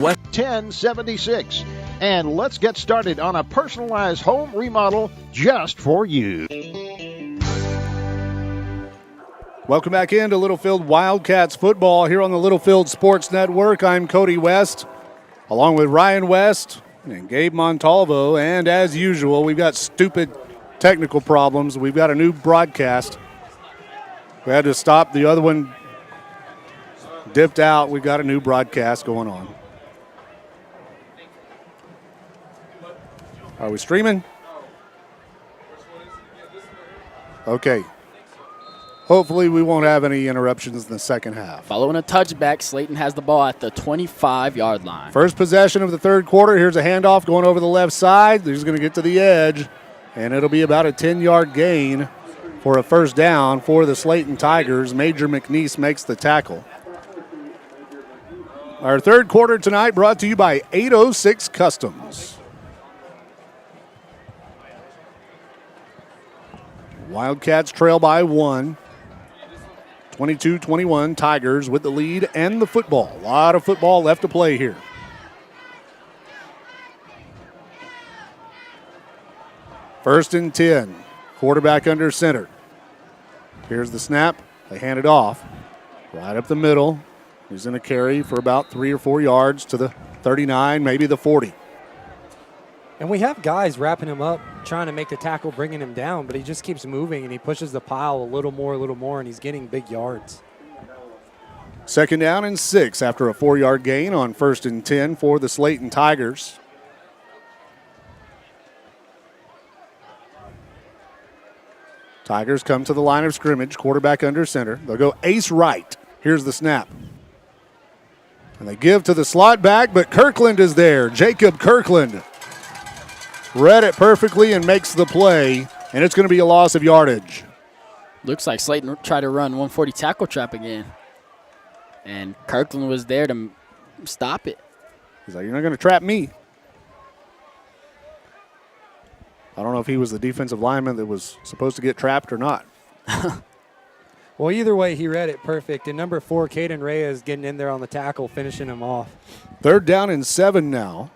1076. And let's get started on a personalized home remodel just for you. Welcome back into Littlefield Wildcats football here on the Littlefield Sports Network. I'm Cody West, along with Ryan West and Gabe Montalvo. And as usual, we've got stupid technical problems. We've got a new broadcast. We had to stop. The other one dipped out. We've got a new broadcast going on. Are we streaming? Okay. Hopefully we won't have any interruptions in the second half. Following a touchback, Slayton has the ball at the 25-yard line. First possession of the third quarter. Here's a handoff going over the left side. He's going to get to the edge, and it'll be about a 10-yard gain for a first down for the Slaton Tigers. Major McNeese makes the tackle. Our third quarter tonight brought to you by 806 Customs. Wildcats trail by 1. 22-21, Tigers with the lead and the football. A lot of football left to play here. First and 10, quarterback under center. Here's the snap. They hand it off. Right up the middle. He's going to carry for about 3 or 4 yards to the 39, maybe the 40. And we have guys wrapping him up, trying to make the tackle, bringing him down, but he just keeps moving, and he pushes the pile a little more, and he's getting big yards. Second down and 6 after a 4-yard gain on first and 10 for the Slaton Tigers. Tigers come to the line of scrimmage, quarterback under center. They'll go ace right. Here's the snap. And they give to the slot back, but Kirkland is there. Jacob Kirkland read it perfectly and makes the play, and it's going to be a loss of yardage. Looks like Slayton tried to run 140 tackle trap again, and Kirkland was there to stop it. He's like, you're not going to trap me. I don't know if he was the defensive lineman that was supposed to get trapped or not. Well, either way, he read it perfect. And number 4, Caden Reyes getting in there on the tackle, finishing him off. Third down and 7 now.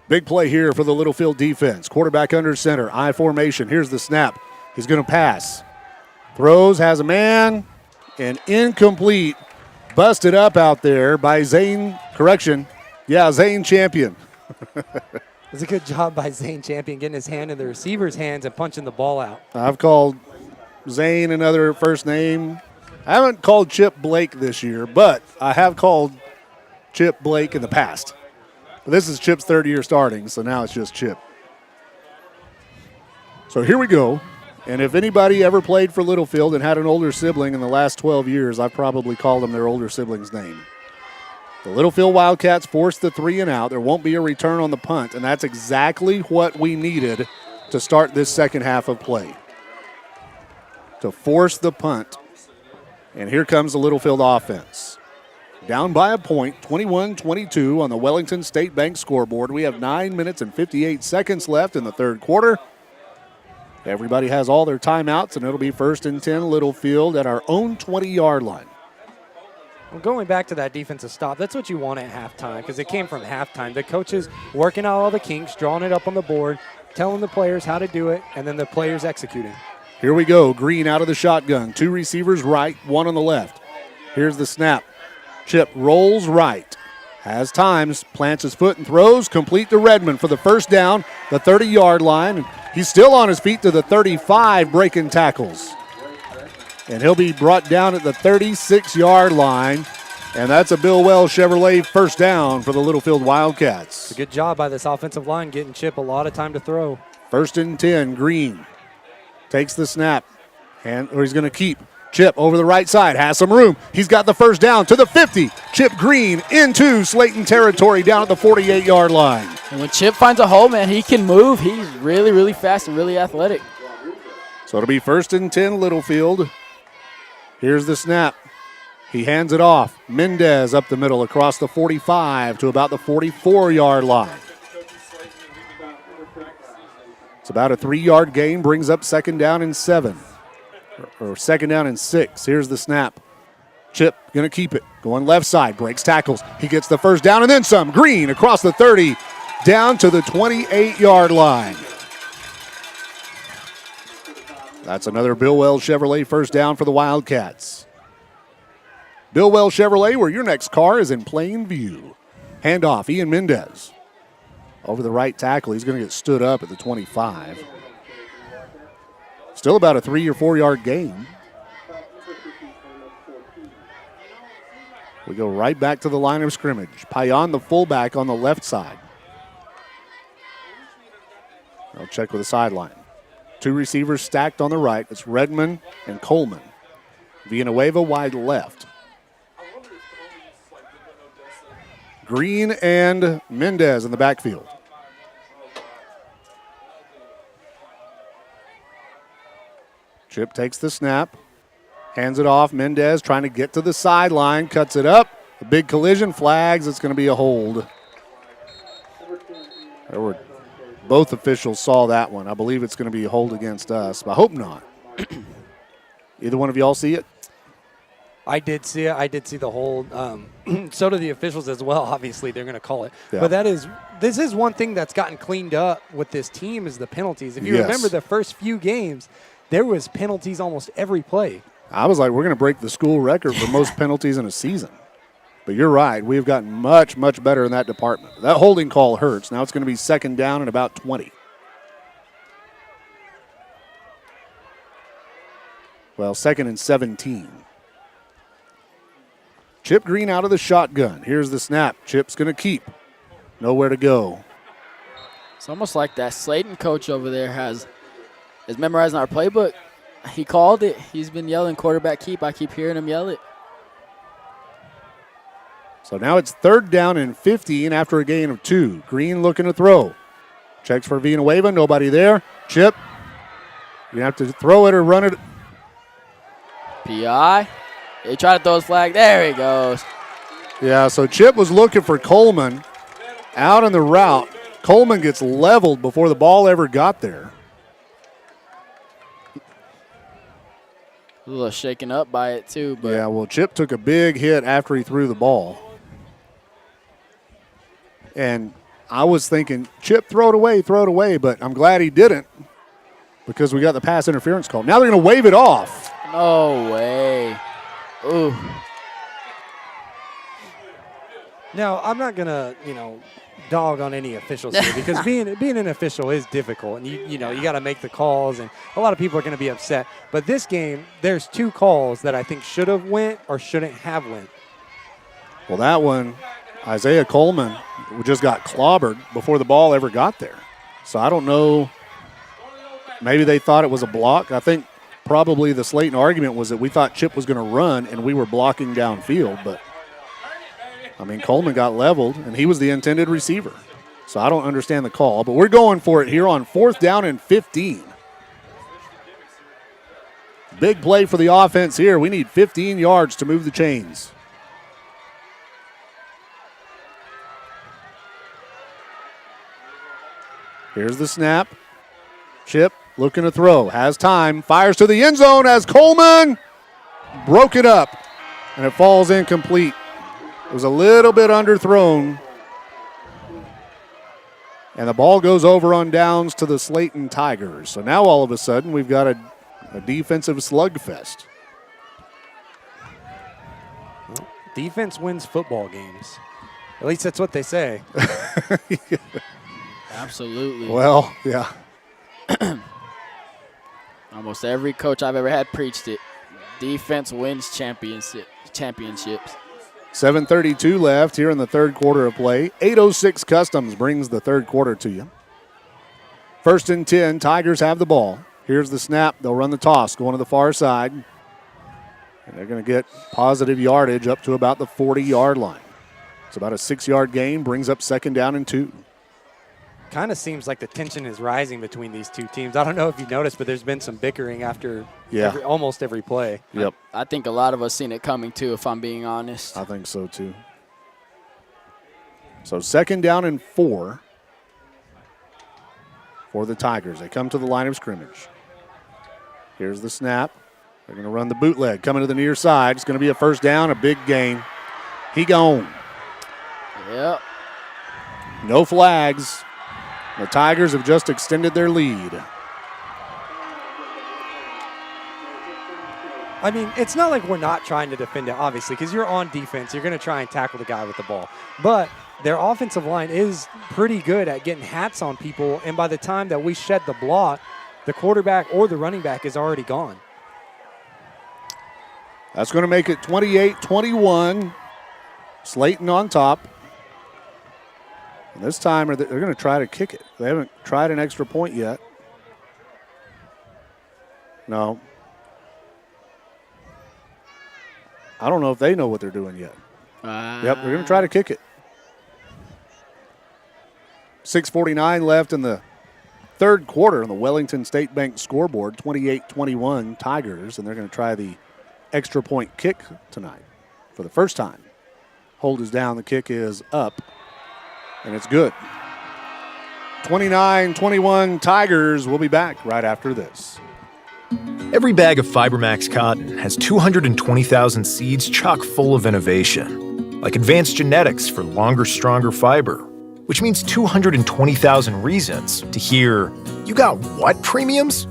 Big play here for the Littlefield defense. Quarterback under center, I formation. Here's the snap. He's going to pass. Throws, has a man, and incomplete. Busted up out there by Zane Champion. It's a good job by Zane Champion getting his hand in the receiver's hands and punching the ball out. I've called Zane another first name. I haven't called Chip Blake this year, but I have called Chip Blake in the past. But this is Chip's third year starting, so now it's just Chip. So here we go. And if anybody ever played for Littlefield and had an older sibling in the last 12 years, I've probably called them their older sibling's name. The Littlefield Wildcats forced the 3 and out. There won't be a return on the punt, and that's exactly what we needed to start this second half of play. To force the punt. And here comes the Littlefield offense. Down by a point, 21-22 on the Wellington State Bank scoreboard. We have 9 minutes and 58 seconds left in the third quarter. Everybody has all their timeouts, and it'll be first and 10 Littlefield at our own 20-yard line. Well, going back to that defensive stop, that's what you want at halftime because it came from halftime. The coaches working out all the kinks, drawing it up on the board, telling the players how to do it, and then the players executing. Here we go. Green out of the shotgun. 2 receivers right, 1 on the left. Here's the snap. Chip rolls right. Has times, plants his foot and throws. Complete to Redmond for the first down, the 30-yard line. He's still on his feet to the 35, breaking tackles. And he'll be brought down at the 36-yard line. And that's a Bill Wells Chevrolet first down for the Littlefield Wildcats. It's a good job by this offensive line getting Chip a lot of time to throw. First and 10, Green takes the snap. Or he's going to keep. Chip over the right side, has some room. He's got the first down to the 50. Chip Green into Slaton territory down at the 48-yard line. And when Chip finds a hole, man, he can move. He's really, really fast and really athletic. So it'll be first and 10 Littlefield. Here's the snap. He hands it off. Mendez up the middle across the 45 to about the 44-yard line. It's about a 3-yard gain, brings up second down and 7. Or second down and 6. Here's the snap. Chip going to keep it. Going left side, breaks tackles. He gets the first down and then some. Green across the 30, down to the 28-yard line. That's another Bill Wells Chevrolet first down for the Wildcats. Bill Wells Chevrolet, where your next car is in plain view. Handoff, Ian Mendez. Over the right tackle, he's going to get stood up at the 25. Still about a 3 or 4 yard gain. We go right back to the line of scrimmage. Payan, the fullback, on the left side. I'll check with the sideline. Two receivers stacked on the right. It's Redmond and Coleman. Villanueva wide left. Green and Mendez in the backfield. Chip takes the snap. Hands it off. Mendez trying to get to the sideline. Cuts it up. A big collision. Flags. It's going to be a hold. Both officials saw that one. I believe it's going to be a hold against us, but I hope not. Either one of y'all see it? I did see it. I did see the hold. So do the officials as well. Obviously, they're going to call it. Yeah. But this is one thing that's gotten cleaned up with this team is the penalties. If you remember the first few games, there was penalties almost every play. I was like, we're going to break the school record for most penalties in a season. But you're right. We've gotten much, much better in that department. That holding call hurts. Now it's going to be second down and about 20. Well, second and 17. Chip Green out of the shotgun. Here's the snap. Chip's going to keep. Nowhere to go. It's almost like that Slayton coach over there is memorizing our playbook. He called it. He's been yelling quarterback keep. I keep hearing him yell it. So now it's third down and 15 after a gain of 2. Green looking to throw. Checks for Villanueva. Nobody there. Chip. You have to throw it or run it. PI. He tried to throw his flag. There he goes. Yeah, so Chip was looking for Coleman out on the route. Coleman gets leveled before the ball ever got there. A little shaken up by it, too. But yeah, well, Chip took a big hit after he threw the ball. And I was thinking, Chip, throw it away, but I'm glad he didn't because we got the pass interference call. Now they're going to wave it off. No way. Ooh. Now, I'm not going to, dog on any officials here because being an official is difficult, and you got to make the calls, and a lot of people are going to be upset. But this game, there's 2 calls that I think should have went or shouldn't have went. Well, that one, Isaiah Coleman just got clobbered before the ball ever got there. So I don't know. Maybe they thought it was a block. I think probably the Slayton argument was that we thought Chip was going to run and we were blocking downfield, but Coleman got leveled, and he was the intended receiver. So I don't understand the call, but we're going for it here on 4th down and 15. Big play for the offense here. We need 15 yards to move the chains. Here's the snap. Chip looking to throw. Has time. Fires to the end zone as Coleman broke it up, and it falls incomplete. It was a little bit underthrown. And the ball goes over on downs to the Slaton Tigers. So now all of a sudden we've got a defensive slugfest. Well, defense wins football games. At least that's what they say. Absolutely. Well, yeah. Almost every coach I've ever had preached it. Defense wins championships. 7:32 left here in the third quarter of play. 8:06 Customs brings the third quarter to you. 1st and 10, Tigers have the ball. Here's the snap. They'll run the toss, going to the far side. And they're going to get positive yardage up to about the 40-yard line. It's about a 6-yard gain, brings up 2nd down and 2. Kind of seems like the tension is rising between these two teams. I don't know if you noticed, but there's been some bickering after almost every play. Yep. I think a lot of us seen it coming, too, if I'm being honest. I think so, too. So 2nd down and 4 for the Tigers. They come to the line of scrimmage. Here's the snap. They're going to run the bootleg. Coming to the near side. It's going to be a first down, a big gain. He gone. Yep. No flags. The Tigers have just extended their lead. I mean, it's not like we're not trying to defend it, obviously, because you're on defense. You're going to try and tackle the guy with the ball. But their offensive line is pretty good at getting hats on people, and by the time that we shed the block, the quarterback or the running back is already gone. That's going to make it 28-21. Slayton on top. And this time they're going to try to kick it. They haven't tried an extra point yet. No. I don't know if they know what they're doing yet. Yep, they're going to try to kick it. 6:49 left in the third quarter on the Wellington State Bank scoreboard. 28-21 Tigers, and they're going to try the extra point kick tonight for the first time. Hold is down. The kick is up, and it's good. 29-21 Tigers. We'll be back right after this. Every bag of FiberMax cotton has 220,000 seeds chock full of innovation, like advanced genetics for longer, stronger fiber, which means 220,000 reasons to hear, "You got what premiums?"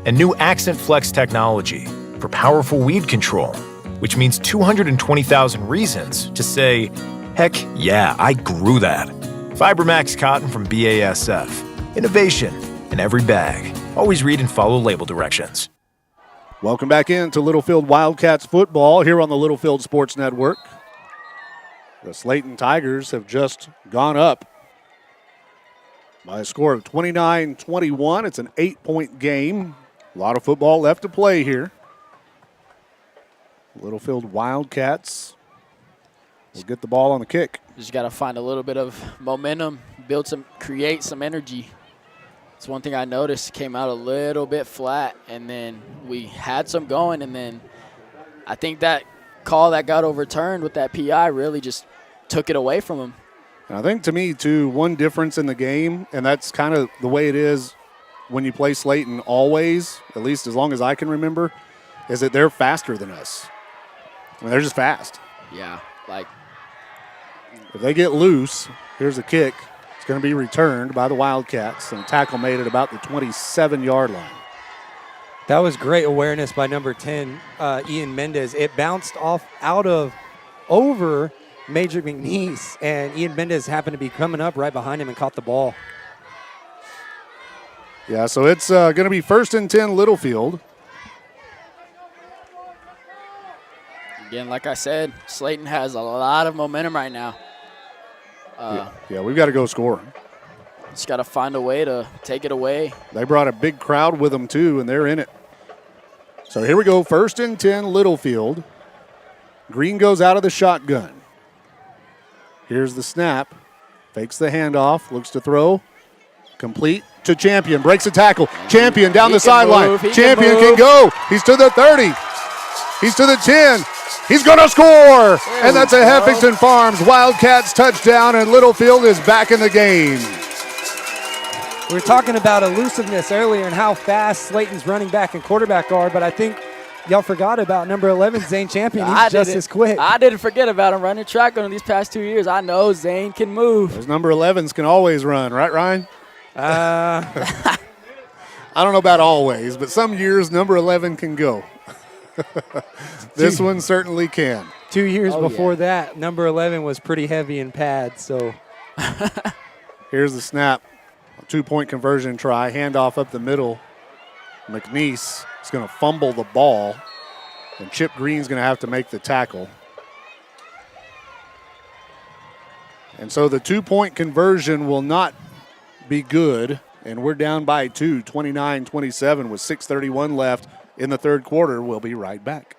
And new Accent Flex technology for powerful weed control, which means 220,000 reasons to say, "Heck yeah, I grew that." FiberMax cotton from BASF. Innovation in every bag. Always read and follow label directions. Welcome back into Littlefield Wildcats football here on the Littlefield Sports Network. The Slaton Tigers have just gone up by a score of 29-21. It's an 8-point game. A lot of football left to play here. Littlefield Wildcats will get the ball on the kick. Just got to find a little bit of momentum, create some energy. It's one thing I noticed, came out a little bit flat, and then we had some going, and then I think that call that got overturned with that PI really just took it away from him. And I think, to me, too, one difference in the game, and that's kind of the way it is when you play Slayton always, at least as long as I can remember, is that they're faster than us. I mean, they're just fast. Yeah, like. If they get loose, here's a kick. It's going to be returned by the Wildcats, and tackle made it about the 27-yard line. That was great awareness by number 10, Ian Mendez. It bounced off over Major McNeese, and Ian Mendez happened to be coming up right behind him and caught the ball. Yeah, so it's going to be 1st and 10 Littlefield. Again, like I said, Slayton has a lot of momentum right now. Yeah, we've got to go score. Just got to find a way to take it away. They brought a big crowd with them, too, and they're in it. So here we go, 1st and 10 Littlefield. Green goes out of the shotgun. Here's the snap. Fakes the handoff, looks to throw. Complete to Champion, breaks a tackle. Champion down the sideline. Champion can go. He's to the 30. He's to the 10. He's going to score. And that's a Heffington Farms Wildcats touchdown, and Littlefield is back in the game. We were talking about elusiveness earlier and how fast Slayton's running back and quarterback are, but I think y'all forgot about number 11, Zane Champion. He's just as quick. I didn't forget about him running track on these past 2 years. I know Zane can move. Those number 11s can always run, right, Ryan? I don't know about always, but some years number 11 can go. This one certainly can. 2 years before that, number 11 was pretty heavy in pads. So here's the snap. A 2-point conversion try. Handoff up the middle. McNeese is going to fumble the ball, and Chip Green's going to have to make the tackle. And so the 2-point conversion will not be good, and we're down by 2, 29-27 with 6:31 left in the third quarter. We'll be right back.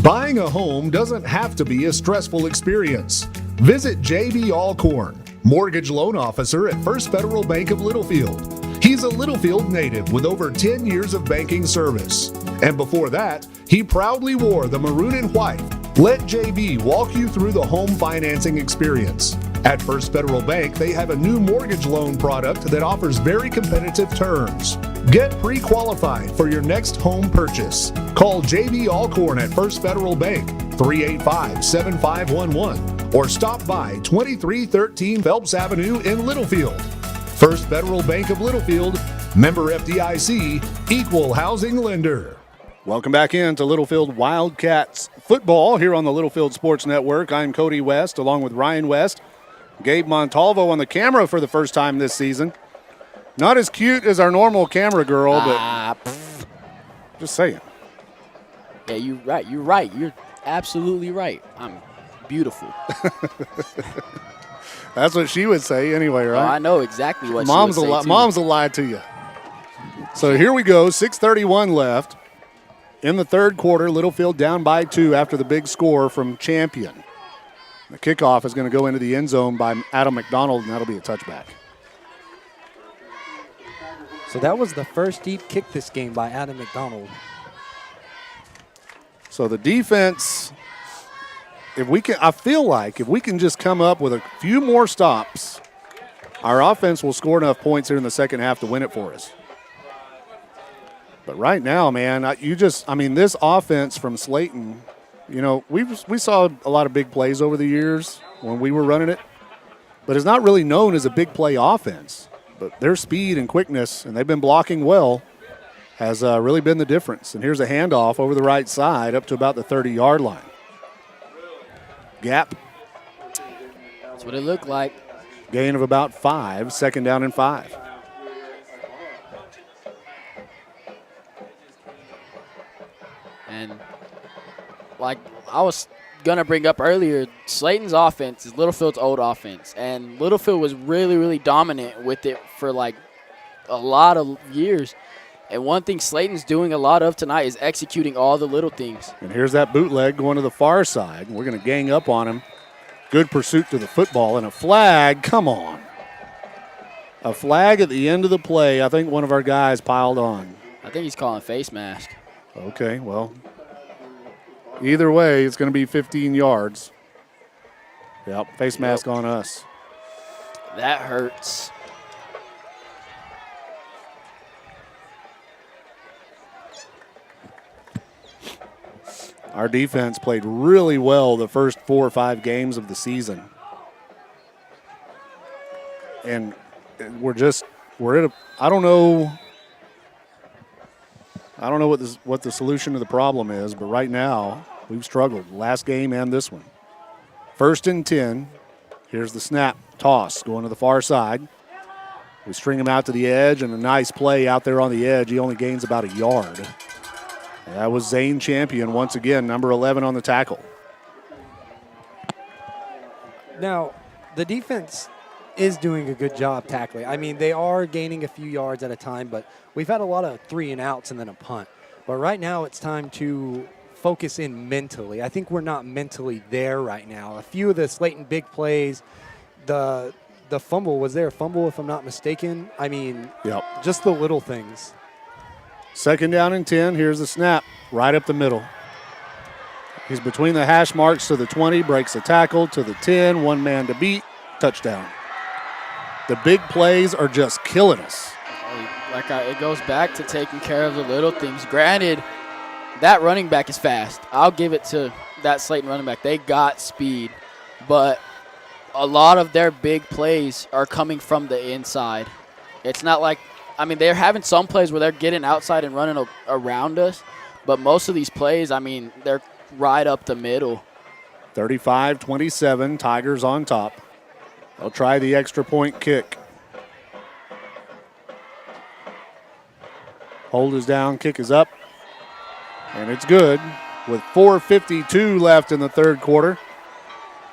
Buying a home doesn't have to be a stressful experience. Visit J.B. Alcorn, mortgage loan officer at First Federal Bank of Littlefield. He's a Littlefield native with over 10 years of banking service. And before that, he proudly wore the maroon and white. Let JB walk you through the home financing experience. At First Federal Bank, they have a new mortgage loan product that offers very competitive terms. Get pre-qualified for your next home purchase. Call J.B. Alcorn at First Federal Bank, 385-7511, or stop by 2313 Phelps Avenue in Littlefield. First Federal Bank of Littlefield, member FDIC, equal housing lender. Welcome back into Littlefield Wildcats football here on the Littlefield Sports Network. I'm Cody West along with Ryan West. Gabe Montalvo on the camera for the first time this season. Not as cute as our normal camera girl, but just saying. Yeah, you're right. You're right. You're absolutely right. I'm beautiful. That's what she would say anyway, right? Oh, I know exactly what Mom's she would say, too. Mom's a lie to you. So here we go, 6:31 left. In the third quarter, Littlefield down by 2 after the big score from Champion. The kickoff is going to go into the end zone by Adam McDonald, and that'll be a touchback. So that was the first deep kick this game by Adam McDonald. So the defense, I feel like if we can just come up with a few more stops, our offense will score enough points here in the second half to win it for us. But right now, man, this offense from Slayton, we saw a lot of big plays over the years when we were running it, but it's not really known as a big play offense. But their speed and quickness, and they've been blocking well, has really been the difference. And here's a handoff over the right side up to about the 30-yard line. Gap. That's what it looked like. Gain of about 5, second down and 5. And like I was going to bring up earlier, Slayton's offense is Littlefield's old offense. And Littlefield was really, really dominant with it for like a lot of years. And one thing Slayton's doing a lot of tonight is executing all the little things. And here's that bootleg going to the far side. We're going to gang up on him. Good pursuit to the football and a flag. Come on. A flag at the end of the play. I think one of our guys piled on. I think he's calling face mask. Okay, well, either way, it's going to be 15 yards. Yep, face mask on us. That hurts. Our defense played really well the first 4 or 5 games of the season. And I don't know what the solution to the problem is, but right now we've struggled. Last game and this one. 1st and 10. Here's the snap. Toss going to the far side. We string him out to the edge, and a nice play out there on the edge. He only gains about a yard. That was Zane Champion once again, number 11 on the tackle. Now, the defense is doing a good job tackling. I mean, they are gaining a few yards at a time, but we've had a lot of 3-and-outs and then a punt. But right now it's time to focus in mentally. I think we're not mentally there right now. A few of the Slayton big plays, the fumble, was there a fumble if I'm not mistaken? I mean, yep. Just the little things. 2nd down and 10. Here's the snap right up the middle. He's between the hash marks to the 20, breaks a tackle to the 10, one man to beat, touchdown. The big plays are just killing us. It goes back to taking care of the little things. Granted, that running back is fast. I'll give it to that Slayton running back. They got speed, but a lot of their big plays are coming from the inside. It's not like, they're having some plays where they're getting outside and running around us, but most of these plays, they're right up the middle. 35-27, Tigers on top. They'll try the extra point kick. Hold is down, kick is up, and it's good with 4:52 left in the third quarter.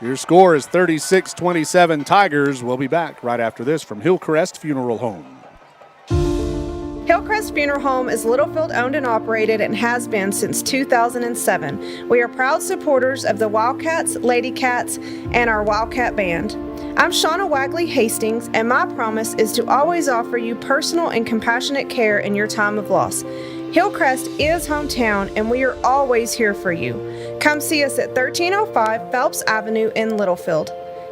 Your score is 36-27 Tigers. We'll be back right after this from Hillcrest Funeral Home. Hillcrest Funeral Home is Littlefield owned and operated and has been since 2007. We are proud supporters of the Wildcats, Lady Cats, and our Wildcat Band. I'm Shauna Wagley Hastings, and my promise is to always offer you personal and compassionate care in your time of loss. Hillcrest is hometown, and we are always here for you. Come see us at 1305 Phelps Avenue in Littlefield.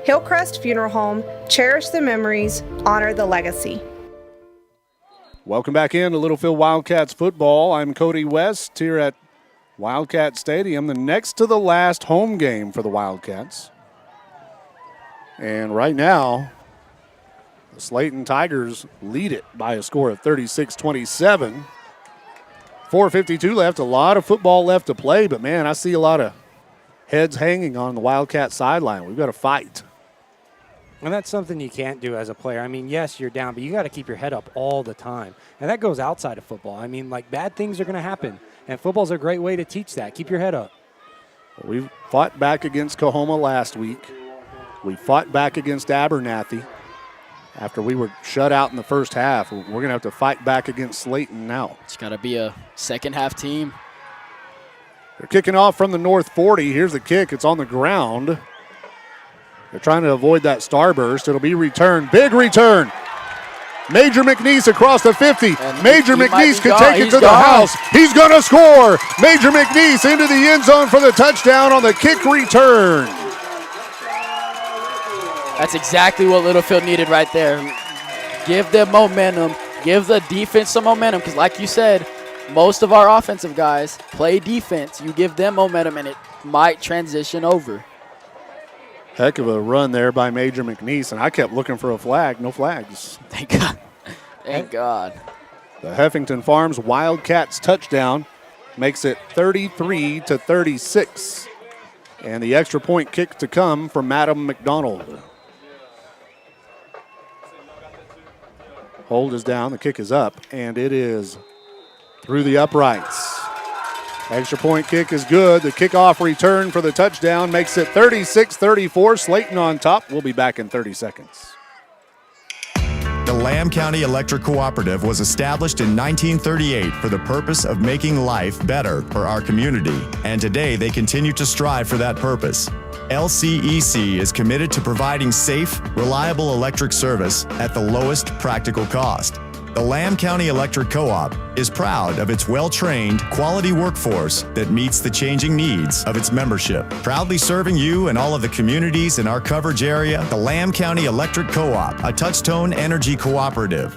Hillcrest Funeral Home, cherish the memories, honor the legacy. Welcome back into Littlefield Wildcats football. I'm Cody West here at Wildcat Stadium, the next to the last home game for the Wildcats. And right now, the Slaton Tigers lead it by a score of 36-27. 4:52 left, a lot of football left to play, but man, I see a lot of heads hanging on the Wildcat sideline. We've got to fight. And that's something you can't do as a player. I mean, yes, you're down, but you got to keep your head up all the time. And that goes outside of football. I mean, like, bad things are going to happen. And football's a great way to teach that. Keep your head up. We fought back against Coahoma last week. We fought back against Abernathy after we were shut out in the first half. We're going to have to fight back against Slayton now. It's got to be a second-half team. They're kicking off from the north 40. Here's the kick. It's on the ground. They're trying to avoid that starburst. It'll be returned. Big return. Major McNeese across the 50. And Major he McNeese can gone. take it He's to the gone. house. He's going to score. Major McNeese into the end zone for the touchdown on the kick return. That's exactly what Littlefield needed right there. Give them momentum. Give the defense some momentum because, like you said, most of our offensive guys play defense. You give them momentum, and it might transition over. Heck of a run there by Major McNeese, and I kept looking for a flag. No flags. Thank God. Thank God. The Heffington Farms Wildcats touchdown makes it 33-36. And the extra point kick to come from Madam McDonald. Hold is down, the kick is up, and it is through the uprights. Extra point kick is good. The kickoff return for the touchdown makes it 36-34. Slayton on top. We'll be back in 30 seconds. The Lamb County Electric Cooperative was established in 1938 for the purpose of making life better for our community, and today they continue to strive for that purpose. LCEC is committed to providing safe, reliable electric service at the lowest practical cost. The Lamb County Electric Co-op is proud of its well-trained, quality workforce that meets the changing needs of its membership. Proudly serving you and all of the communities in our coverage area, the Lamb County Electric Co-op, a Touchtone Energy cooperative.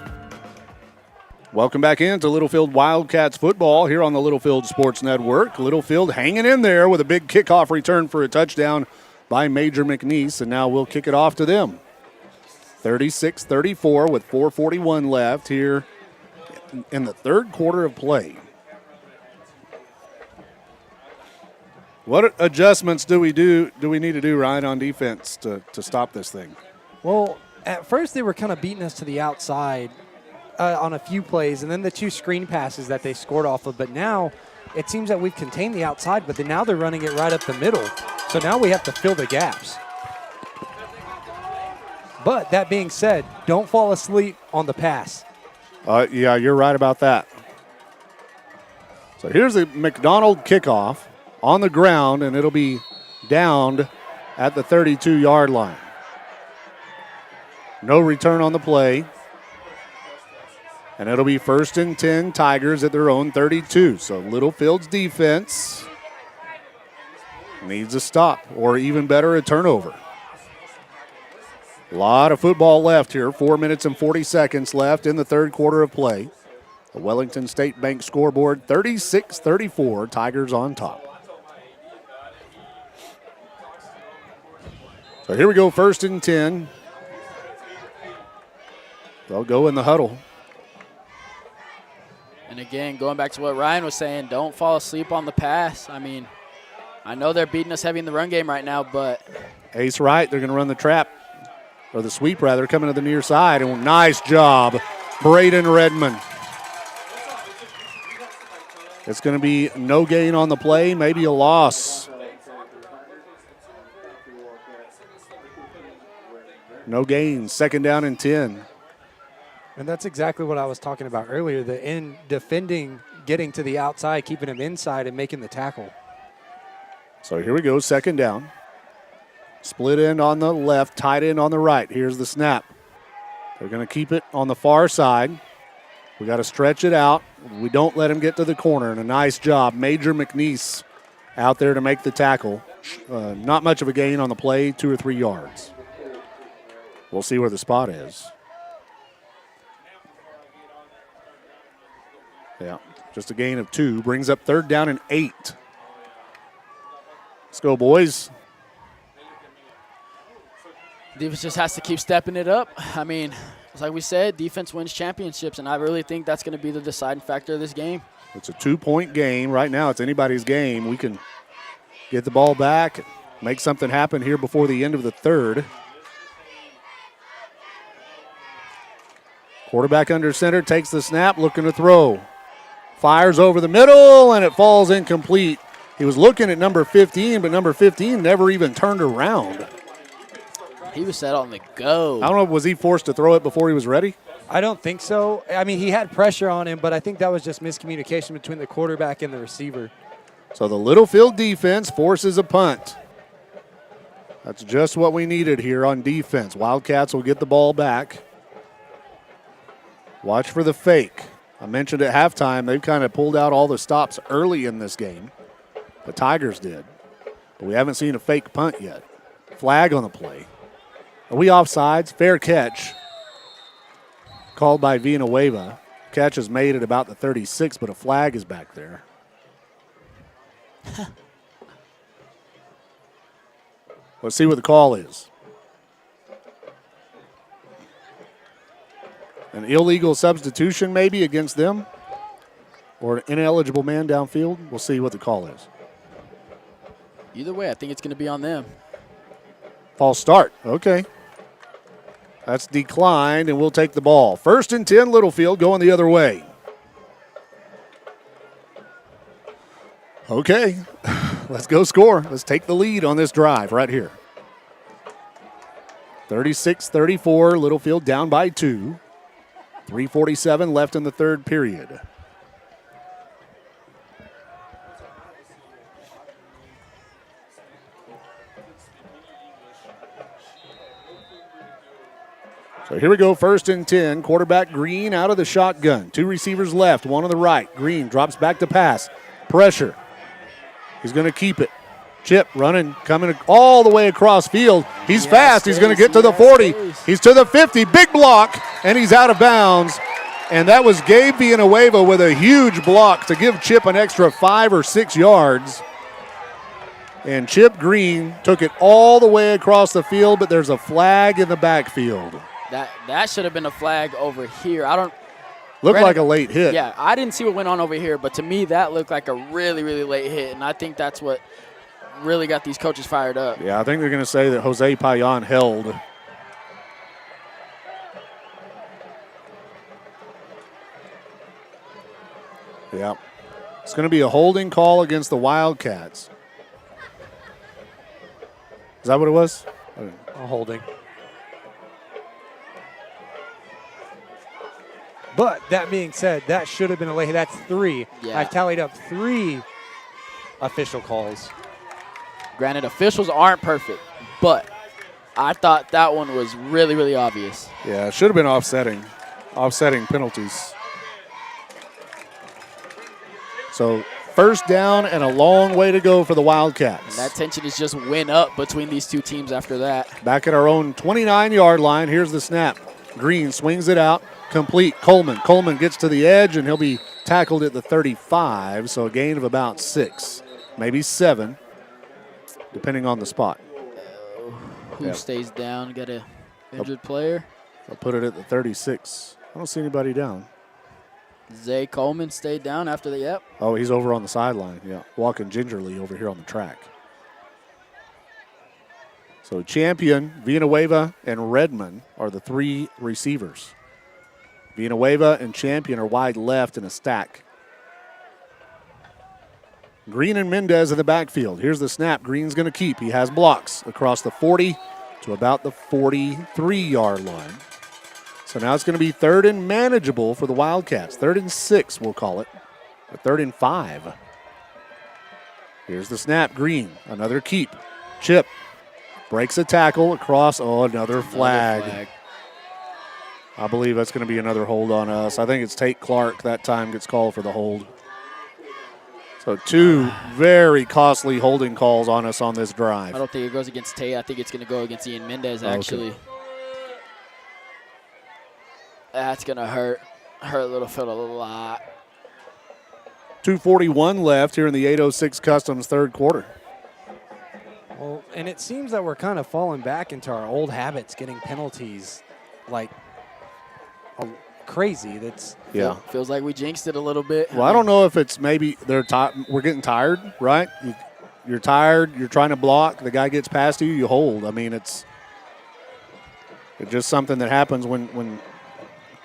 Welcome back into Littlefield Wildcats football here on the Littlefield Sports Network. Littlefield hanging in there with a big kickoff return for a touchdown by Major McNeese, and now we'll kick it off to them. 36-34 with 4:41 left here in the third quarter of play. What adjustments do we need to do, Ryan, on defense to stop this thing? Well, at first they were kind of beating us to the outside on a few plays, and then the two screen passes that they scored off of. But now it seems that we've contained the outside, but then now they're running it right up the middle. So now we have to fill the gaps. But that being said, don't fall asleep on the pass. Yeah, you're right about that. So here's the McDonald kickoff on the ground, and it'll be downed at the 32-yard line. No return on the play. And it'll be 1st and 10, Tigers at their own 32. So Littlefield's defense needs a stop, or even better, a turnover. A lot of football left here. 4 minutes and 40 seconds left in the third quarter of play. The Wellington State Bank scoreboard, 36-34, Tigers on top. So here we go, 1st and 10. They'll go in the huddle. And again, going back to what Ryan was saying, don't fall asleep on the pass. I mean, I know they're beating us heavy in the run game right now, but Ace right, they're going to run the trap, or the sweep rather, coming to the near side. And nice job, Braden Redmond. It's going to be no gain on the play, maybe a loss. No gain, 2nd down and 10. And that's exactly what I was talking about earlier, the in defending, getting to the outside, keeping him inside, and making the tackle. So here we go, 2nd down. Split end on the left, tight end on the right. Here's the snap. They're going to keep it on the far side. We got to stretch it out. We don't let him get to the corner, and a nice job. Major McNeese out there to make the tackle. Not much of a gain on the play, 2 or 3 yards. We'll see where the spot is. Yeah, just a gain of 2. Brings up 3rd down and 8. Let's go, boys. Defense just has to keep stepping it up. I mean, it's like we said, defense wins championships, and I really think that's going to be the deciding factor of this game. It's a 2-point game. Right now, it's anybody's game. We can get the ball back, make something happen here before the end of the 3rd. Quarterback under center, takes the snap, looking to throw. Fires over the middle, and it falls incomplete. He was looking at number 15, but number 15 never even turned around. He was set on the go. I don't know, was he forced to throw it before he was ready? I don't think so. I mean, he had pressure on him, but I think that was just miscommunication between the quarterback and the receiver. So the Littlefield defense forces a punt. That's just what we needed here on defense. Wildcats will get the ball back. Watch for the fake. I mentioned at halftime, they've kind of pulled out all the stops early in this game. The Tigers did. But we haven't seen a fake punt yet. Flag on the play. Are we offsides? Fair catch. Called by Villanueva. Catch is made at about the 36, but a flag is back there. Let's see what the call is. An illegal substitution maybe against them, or an ineligible man downfield. We'll see what the call is. Either way, I think it's going to be on them. False start. Okay. That's declined, and we'll take the ball. 1st and 10, Littlefield going the other way. Okay. Let's go score. Let's take the lead on this drive right here. 36-34, Littlefield down by 2. 3:47 left in the 3rd period. So here we go, 1st and 10. Quarterback Green out of the shotgun. 2 receivers left, 1 on the right. Green drops back to pass. Pressure. He's going to keep it. Chip running, coming all the way across field. He's fast. He's going to get to the 40. He's to the 50. Big block, and he's out of bounds. And that was Gabe Villanueva with a huge block to give Chip an extra 5 or 6 yards. And Chip Green took it all the way across the field, but there's a flag in the backfield. That should have been a flag over here. Looked like a late hit. Yeah, I didn't see what went on over here, but to me that looked like a really, really late hit, and I think that's what really got these coaches fired up. Yeah, I think they're going to say that Jose Payan held. Yeah. It's going to be a holding call against the Wildcats. Is that what it was? A holding. But that being said, that should have been a late hit. That's 3. Yeah. I've tallied up 3 official calls. Granted, officials aren't perfect, but I thought that one was really, really obvious. Yeah, it should have been offsetting penalties. So 1st down and a long way to go for the Wildcats. And that tension has just went up between these two teams after that. Back at our own 29-yard line, here's the snap. Green swings it out, complete. Coleman gets to the edge, and he'll be tackled at the 35, so a gain of about 6, maybe 7. Depending on the spot. Who stays down? Got a injured player? I'll put it at the 36. I don't see anybody down. Zay Coleman stayed down after the yep. Oh, he's over on the sideline, yeah. Walking gingerly over here on the track. So Champion, Villanueva, and Redmond are the 3 receivers. Villanueva and Champion are wide left in a stack. Green and Mendez in the backfield. Here's the snap. Green's going to keep. He has blocks across the 40 to about the 43-yard line. So now it's going to be 3rd and manageable for the Wildcats. 3rd and 6, we'll call it. Or 3rd and 5. Here's the snap. Green, another keep. Chip breaks a tackle across. Oh, another flag. I believe that's going to be another hold on us. I think it's Tate Clark that time gets called for the hold. So 2 very costly holding calls on us on this drive. I don't think it goes against Tate. I think it's going to go against Ian Mendez, actually. Okay. That's going to hurt Littlefield a lot. 2:41 left here in the 806 Customs third quarter. Well, and it seems that we're kind of falling back into our old habits, getting penalties like crazy. Feels like we jinxed it a little bit. Well, I don't know if it's maybe we're getting tired, right? You're tired. You're trying to block. The guy gets past you. You hold. I mean, it's just something that happens when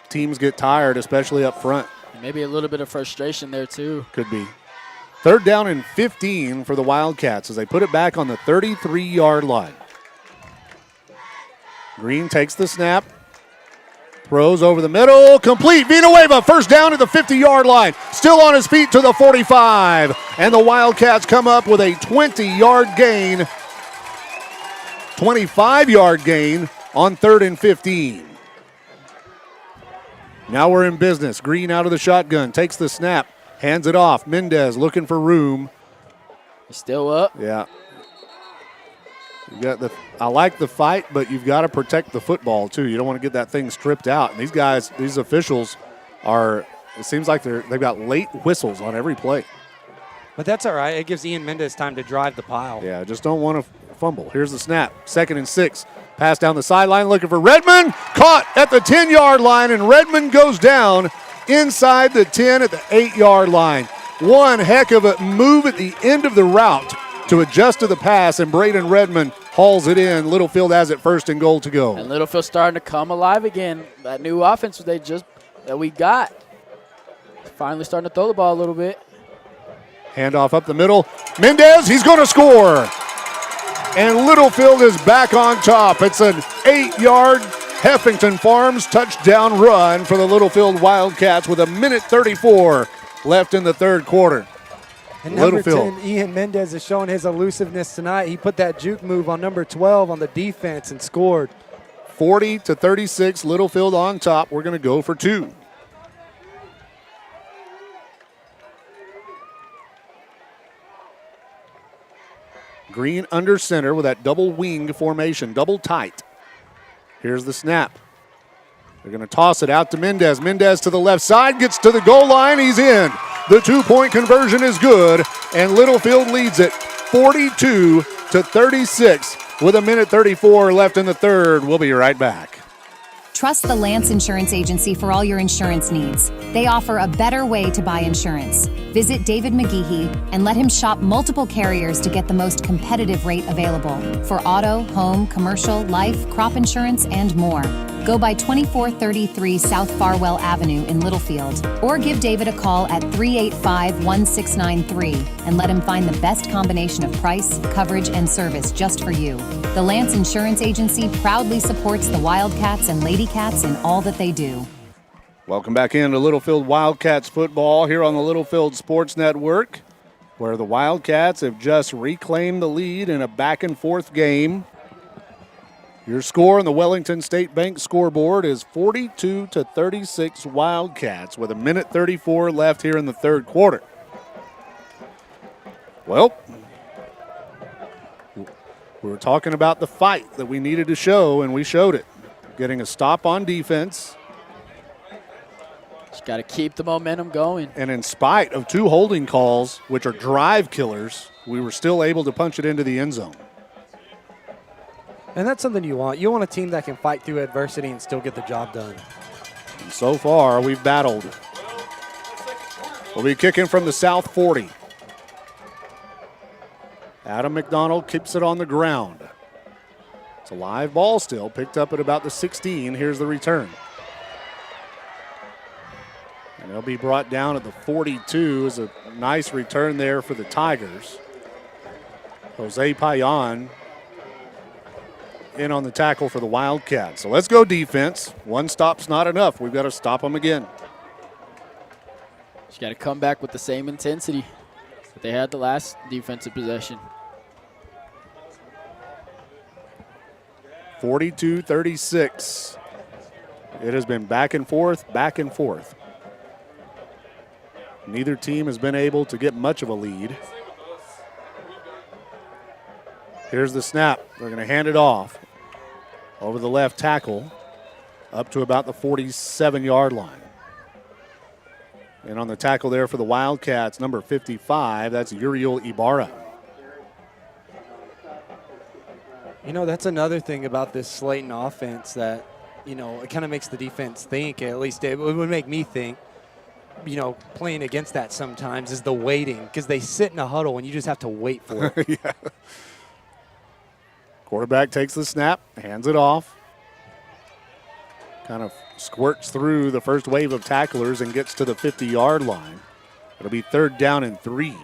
teams get tired, especially up front. Maybe a little bit of frustration there, too. Could be. Third down and 15 for the Wildcats as they put it back on the 33-yard line. Green takes the snap. Throws over the middle. Complete. Villanueva first down at the 50-yard line. Still on his feet to the 45. And the Wildcats come up with a 20-yard gain. 25-yard gain on 3rd and 15. Now we're in business. Green out of the shotgun. Takes the snap. Hands it off. Mendez looking for room. He's still up. Yeah. I like the fight, but you've got to protect the football, too. You don't want to get that thing stripped out. And these officials it seems like they've got late whistles on every play. But that's all right. It gives Ian Mendez time to drive the pile. Yeah, just don't want to fumble. Here's the snap. 2nd and 6. Pass down the sideline looking for Redmond. Caught at the 10-yard line, and Redmond goes down inside the 10 at the 8-yard line. One heck of a move at the end of the route to adjust to the pass, and Braden Redmond hauls it in. Littlefield has it 1st and goal to go. And Littlefield starting to come alive again. That new offense that we got. Finally starting to throw the ball a little bit. Handoff up the middle. Mendez, he's going to score. And Littlefield is back on top. It's an 8-yard Heffington Farms touchdown run for the Littlefield Wildcats with 1:34 left in the third quarter. And number 10, Ian Mendez is showing his elusiveness tonight. He put that juke move on number 12 on the defense and scored. 40-36, Littlefield on top. We're going to go for 2. Green under center with that double wing formation, double tight. Here's the snap. They're going to toss it out to Mendez. Mendez to the left side, gets to the goal line. He's in. The 2-point conversion is good, and Littlefield leads it 42-36 with 1:34 left in the third. We'll be right back. Trust the Lance Insurance Agency for all your insurance needs. They offer a better way to buy insurance. Visit David McGeehee and let him shop multiple carriers to get the most competitive rate available for auto, home, commercial, life, crop insurance, and more. Go by 2433 South Farwell Avenue in Littlefield, or give David a call at 385-1693 and let him find the best combination of price, coverage, and service just for you. The Lance Insurance Agency proudly supports the Wildcats and Lady Cats in all that they do. Welcome back into Littlefield Wildcats football here on the Littlefield Sports Network, where the Wildcats have just reclaimed the lead in a back-and-forth game. Your score on the Wellington State Bank scoreboard is 42-36 Wildcats with 1:34 left here in the third quarter. Well, we were talking about the fight that we needed to show, and we showed it. Getting a stop on defense. Just got to keep the momentum going. And in spite of 2 holding calls, which are drive killers, we were still able to punch it into the end zone. And that's something you want. You want a team that can fight through adversity and still get the job done. And so far, we've battled. We'll be kicking from the South 40. Adam McDonald keeps it on the ground. It's a live ball still, picked up at about the 16. Here's the return. And it'll be brought down at the 42. Is a nice return there for the Tigers. Jose Payan in on the tackle for the Wildcats. So let's go defense. One stop's not enough. We've got to stop them again. Just got to come back with the same intensity that they had the last defensive possession. 42-36. It has been back and forth, back and forth. Neither team has been able to get much of a lead. Here's the snap. They're going to hand it off over the left tackle. up to about the 47-yard line. And on the tackle there for the Wildcats, number 55, that's Uriel Ibarra. You know, that's another thing about this Slayton offense that, you know, it kind of makes the defense think, at least it would make me think, you know, playing against that sometimes is the waiting, because they sit in a huddle and you just have to wait for it. Yeah. Quarterback takes the snap, hands it off. Kind of squirts through the first wave of tacklers and gets to the 50-yard line. It'll be 3rd down and 3.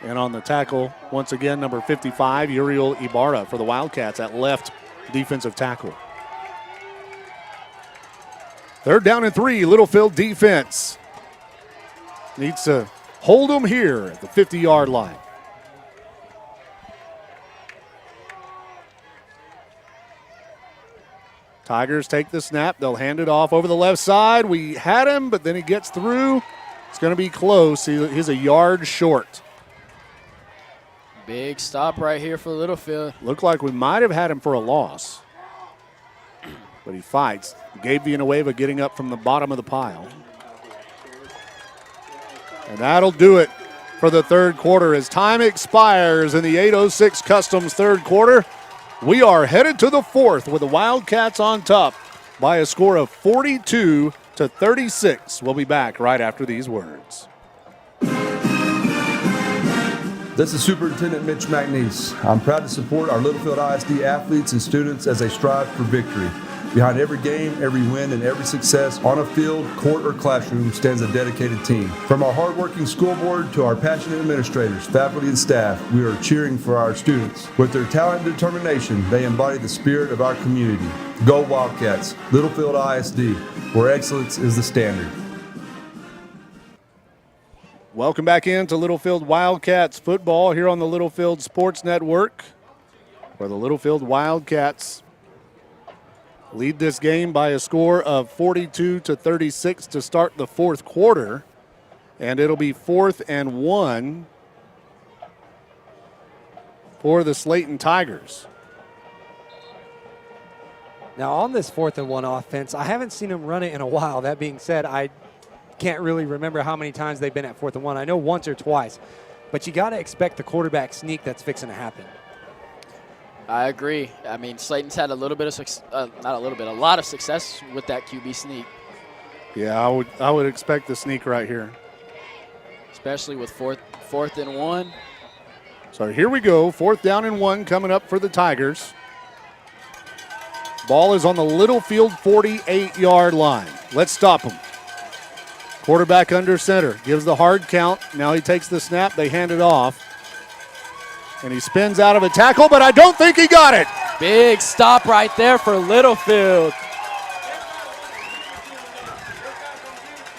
And on the tackle, once again, number 55, Uriel Ibarra for the Wildcats at left defensive tackle. 3rd down and 3, Littlefield defense needs to hold them here at the 50-yard line. Tigers take the snap. They'll hand it off over the left side. We had him, but then he gets through. It's going to be close. He's a yard short. Big stop right here for Littlefield. Looked like we might have had him for a loss, but he fights. Gabe Vela getting up from the bottom of the pile. And that'll do it for the 3rd quarter. As time expires in the 8:06 Customs 3rd quarter, we are headed to the 4th with the Wildcats on top by a score of 42-36. We'll be back right after these words. This is Superintendent Mitch McNeese. I'm proud to support our Littlefield ISD athletes and students as they strive for victory. Behind every game, every win, and every success on a field, court, or classroom stands a dedicated team. From our hardworking school board to our passionate administrators, faculty, and staff, we are cheering for our students. With their talent and determination, they embody the spirit of our community. Go Wildcats, Littlefield ISD, where excellence is the standard. Welcome back into Littlefield Wildcats football here on the Littlefield Sports Network, where the Littlefield Wildcats lead this game by a score of 42-36 to start the 4th quarter. And it'll be 4th and 1 for the Slaton Tigers. Now, on this 4th and 1 offense, I haven't seen them run it in a while. That being said, I can't really remember how many times they've been at 4th and 1. I know once or twice. But you got to expect the quarterback sneak that's fixing to happen. I agree. I mean, Slayton's had a little bit of a lot of success with that QB sneak. Yeah, I would expect the sneak right here. Especially with 4th and 1. So here we go, 4th down and 1 coming up for the Tigers. Ball is on the Littlefield 48-yard line. Let's stop him. Quarterback under center, gives the hard count. Now he takes the snap, they hand it off. And he spins out of a tackle, but I don't think he got it. Big stop right there for Littlefield.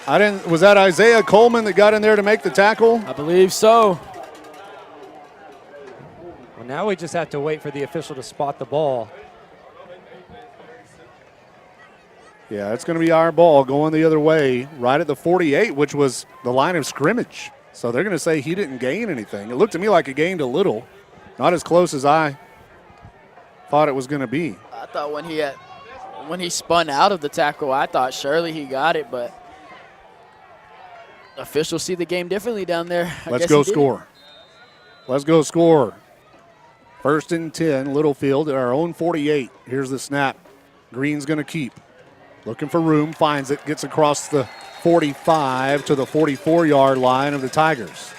Was that Isaiah Coleman that got in there to make the tackle? I believe so. Well, now we just have to wait for the official to spot the ball. Yeah, it's going to be our ball going the other way, right at the 48, which was the line of scrimmage. So they're going to say he didn't gain anything. It looked to me like he gained a little. Not as close as I thought it was going to be. I thought when he spun out of the tackle, I thought surely he got it, but officials see the game differently down there. Let's go score. Let's go score. 1st and 10, Littlefield at our own 48. Here's the snap. Green's going to keep. Looking for room, finds it, gets across the 45 to the 44-yard line of the Tigers.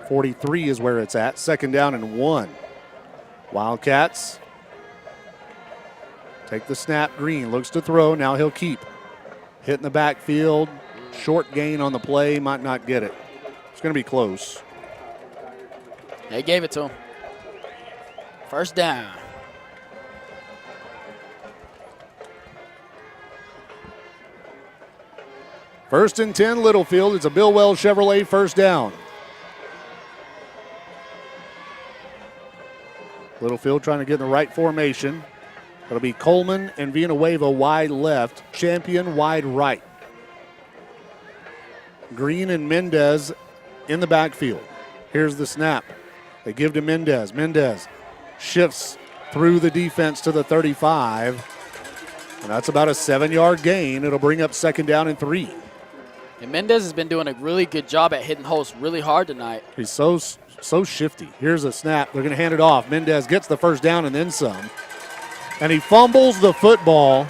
43 is where it's at. 2nd down and 1. Wildcats take the snap. Green looks to throw. Now he'll keep. Hit in the backfield. Short gain on the play. Might not get it. It's going to be close. They gave it to him. 1st down. First and 10, Littlefield. It's a Bill Wells Chevrolet 1st down. Littlefield trying to get in the right formation. It'll be Coleman and Villanueva wide left, Champion wide right. Green and Mendez in the backfield. Here's the snap. They give to Mendez. Mendez shifts through the defense to the 35. And that's about a 7-yard gain. It'll bring up 2nd down and 3. And Mendez has been doing a really good job at hitting holes really hard tonight. He's so shifty. Here's a snap. They're going to hand it off. Mendez gets the first down and then some. And he fumbles the football.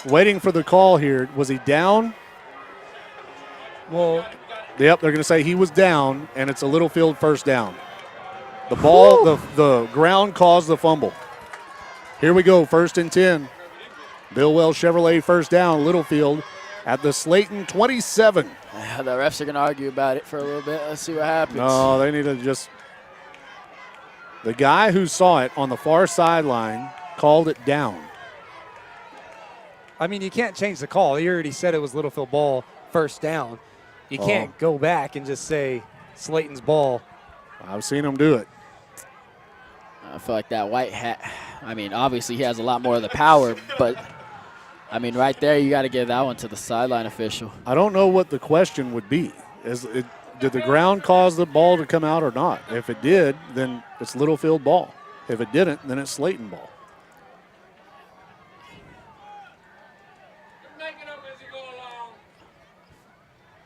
Waiting for the call here. Was he down? Well, yep, they're going to say he was down, and it's a Littlefield first down. The ball, the ground caused the fumble. Here we go, 1st and 10. Bill Wells Chevrolet first down, Littlefield at the Slayton 27. The refs are going to argue about it for a little bit. Let's see what happens. No, they need to just – the guy who saw it on the far sideline called it down. I mean, you can't change the call. He already said it was Littlefield ball, first down. You can't go back and just say Slayton's ball. I've seen him do it. I feel like that white hat, I mean, obviously he has a lot more of the power, but, I mean, right there you got to give that one to the sideline official. I don't know what the question would be. Did the ground cause the ball to come out or not? If it did, then it's Littlefield ball. If it didn't, then it's Slayton ball.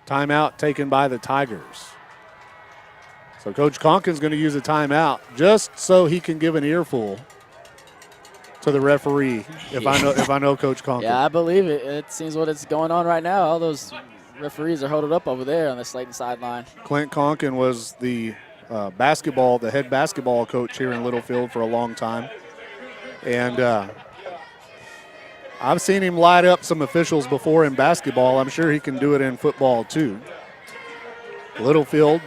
Timeout taken by the Tigers. So Coach Conkin's going to use a timeout just so he can give an earful to the referee. If I know Coach Conkin. Yeah, I believe it. It seems what is going on right now. All those referees are holding up over there on the Slayton sideline. Clint Conkin was the head basketball coach here in Littlefield for a long time, and I've seen him light up some officials before in basketball. I'm sure he can do it in football too. Littlefield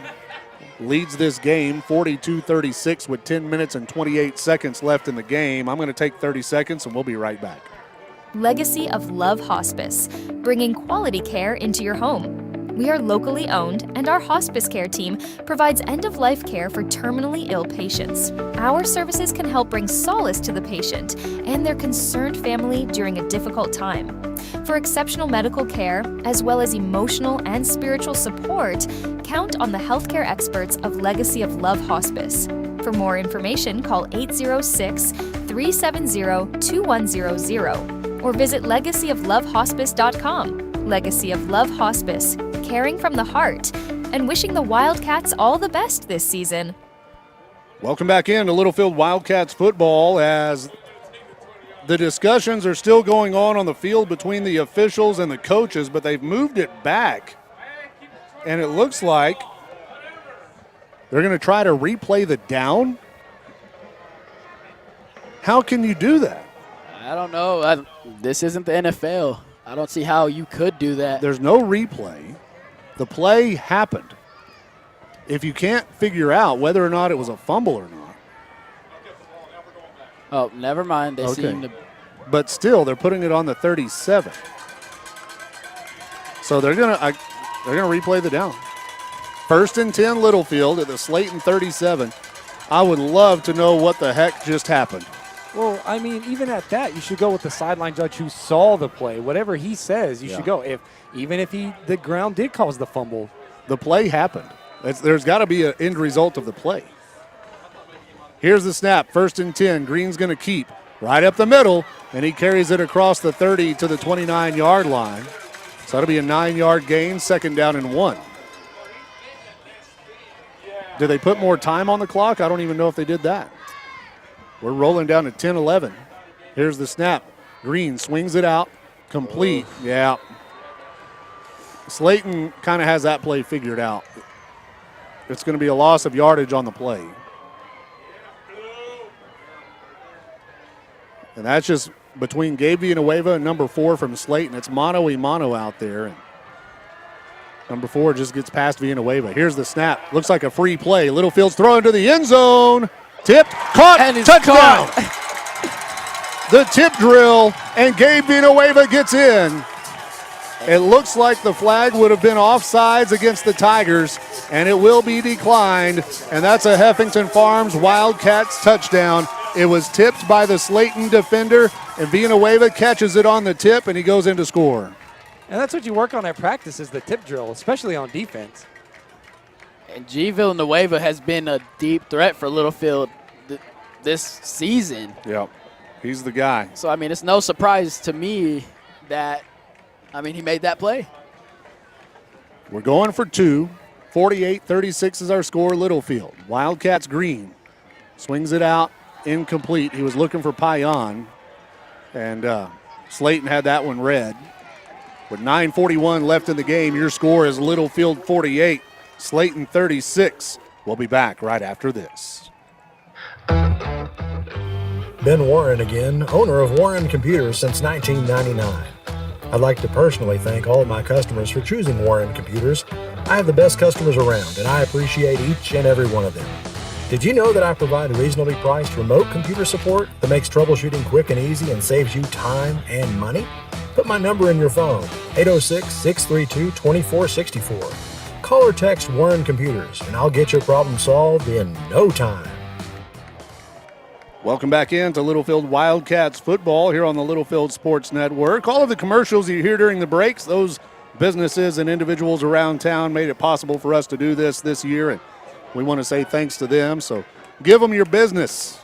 leads this game 42-36 with 10 minutes and 28 seconds left in the game. I'm going to take 30 seconds and we'll be right back. Legacy of Love Hospice, bringing quality care into your home. We are locally owned, and our hospice care team provides end-of-life care for terminally ill patients. Our services can help bring solace to the patient and their concerned family during a difficult time. For exceptional medical care, as well as emotional and spiritual support, count on the healthcare experts of Legacy of Love Hospice. For more information, call 806-370-2100 or visit legacyoflovehospice.com. Legacy of Love Hospice, caring from the heart, and wishing the Wildcats all the best this season. Welcome back into Littlefield Wildcats football as the discussions are still going on the field between the officials and the coaches, but they've moved it back. And it looks like they're going to try to replay the down. How can you do that? I don't know. This isn't the NFL. I don't see how you could do that. There's no replay. The play happened. If you can't figure out whether or not it was a fumble or not. Oh, never mind. They seem to. But still, they're putting it on the 37. So they're gonna replay the down. 1st and 10 Littlefield at the Slaton 37. I would love to know what the heck just happened. Well, I mean, even at that, you should go with the sideline judge who saw the play. Whatever he says, you should go. Even if the ground did cause the fumble. The play happened. There's got to be an end result of the play. Here's the snap. 1st and 10. Green's going to keep right up the middle, and he carries it across the 30 to the 29-yard line. So that'll be a 9-yard gain, 2nd down and 1. Did they put more time on the clock? I don't even know if they did that. We're rolling down to 10-11. Here's the snap. Green swings it out. Complete. Yeah. Slayton kind of has that play figured out. It's going to be a loss of yardage on the play. And that's just between Gabe Vela and number 4 from Slayton. It's mano-a-mano out there. And number 4 just gets past Vela. Here's the snap. Looks like a free play. Littlefield's throwing to the end zone. Tipped, caught, and touchdown. The tip drill, and Gabe Vela gets in. It looks like the flag would have been offsides against the Tigers, and it will be declined. And that's a Heffington Farms Wildcats touchdown. It was tipped by the Slayton defender, and Vela catches it on the tip, and he goes in to score. And that's what you work on at practice is the tip drill, especially on defense. And G. Villanueva has been a deep threat for Littlefield this season. Yep, he's the guy. So, I mean, it's no surprise to me that, he made that play. We're going for 2. 48-36 is our score, Littlefield. Wildcats green. Swings it out, incomplete. He was looking for Payan, and Slayton had that one red. With 9:41 left in the game, your score is Littlefield 48, Slaton 36. We'll be back right after this. Ben Warren again, owner of Warren Computers since 1999. I'd like to personally thank all of my customers for choosing Warren Computers. I have the best customers around, and I appreciate each and every one of them. Did you know that I provide reasonably priced remote computer support that makes troubleshooting quick and easy and saves you time and money? Put my number in your phone, 806-632-2464. Call or text Warren Computers, and I'll get your problem solved in no time. Welcome back into Littlefield Wildcats football here on the Littlefield Sports Network. All of the commercials you hear during the breaks, those businesses and individuals around town made it possible for us to do this year, and we want to say thanks to them. So give them your business.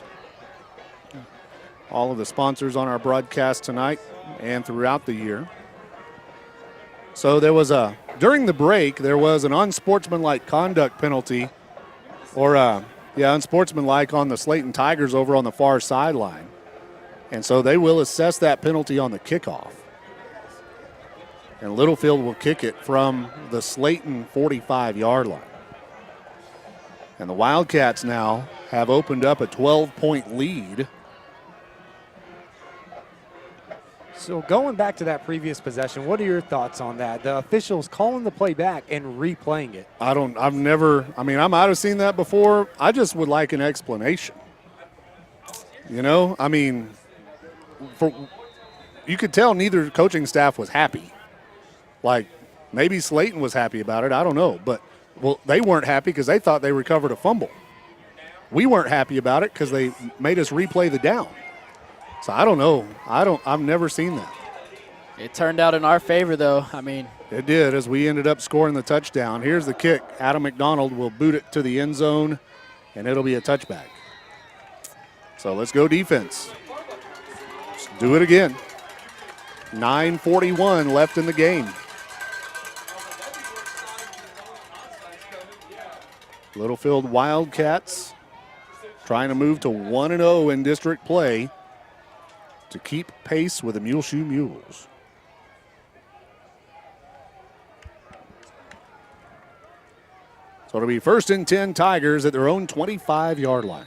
All of the sponsors on our broadcast tonight and throughout the year. So during the break, there was an unsportsmanlike conduct penalty, or unsportsmanlike on the Slaton Tigers over on the far sideline. And so they will assess that penalty on the kickoff. And Littlefield will kick it from the Slayton 45-yard line. And the Wildcats now have opened up a 12-point lead. So going back to that previous possession, what are your thoughts on that? The officials calling the play back and replaying it. I might have seen that before. I just would like an explanation. You could tell neither coaching staff was happy. Like, maybe Slayton was happy about it. I don't know. But, they weren't happy because they thought they recovered a fumble. We weren't happy about it because they made us replay the down. So I don't know. I've never seen that. It turned out in our favor, though. It did, as we ended up scoring the touchdown. Here's the kick. Adam McDonald will boot it to the end zone, and it'll be a touchback. So let's go defense. Let's do it again. 9:41 left in the game. Littlefield Wildcats trying to move to 1-0 in district play to keep pace with the Muleshoe Mules. So it'll be 1st and 10 Tigers at their own 25-yard line.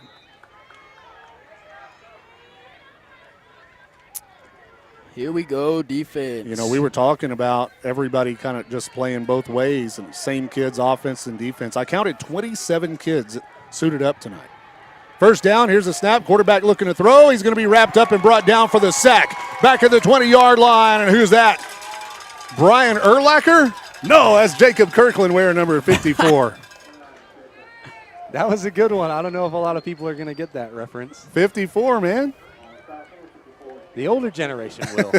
Here we go, defense. We were talking about everybody kind of just playing both ways and same kids, offense and defense. I counted 27 kids suited up tonight. First down, here's the snap. Quarterback looking to throw. He's going to be wrapped up and brought down for the sack. Back at the 20-yard line, and who's that? Brian Urlacher? No, that's Jacob Kirkland wearing number 54. That was a good one. I don't know if a lot of people are going to get that reference. 54, man. The older generation will.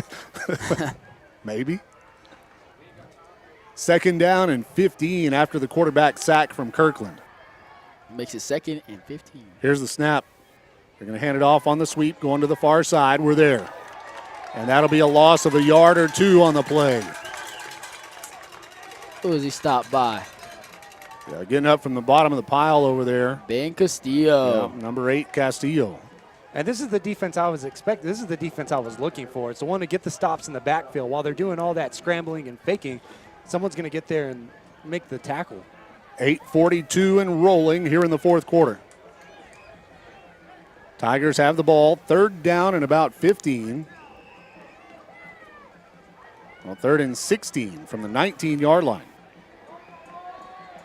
Maybe. 2nd down and 15 after the quarterback sack from Kirkland. Makes it 2nd and 15. Here's the snap. They're going to hand it off on the sweep, going to the far side. We're there. And that'll be a loss of a yard or 2 on the play. Who does he stop by? Yeah, getting up from the bottom of the pile over there. Ben Castillo. Yeah, number 8, Castillo. And this is the defense I was expecting. This is the defense I was looking for. It's the one to get the stops in the backfield. While they're doing all that scrambling and faking, someone's going to get there and make the tackle. 8:42 and rolling here in the 4th quarter. Tigers have the ball. 3rd down and about 15. Well, 3rd and 16 from the 19-yard line.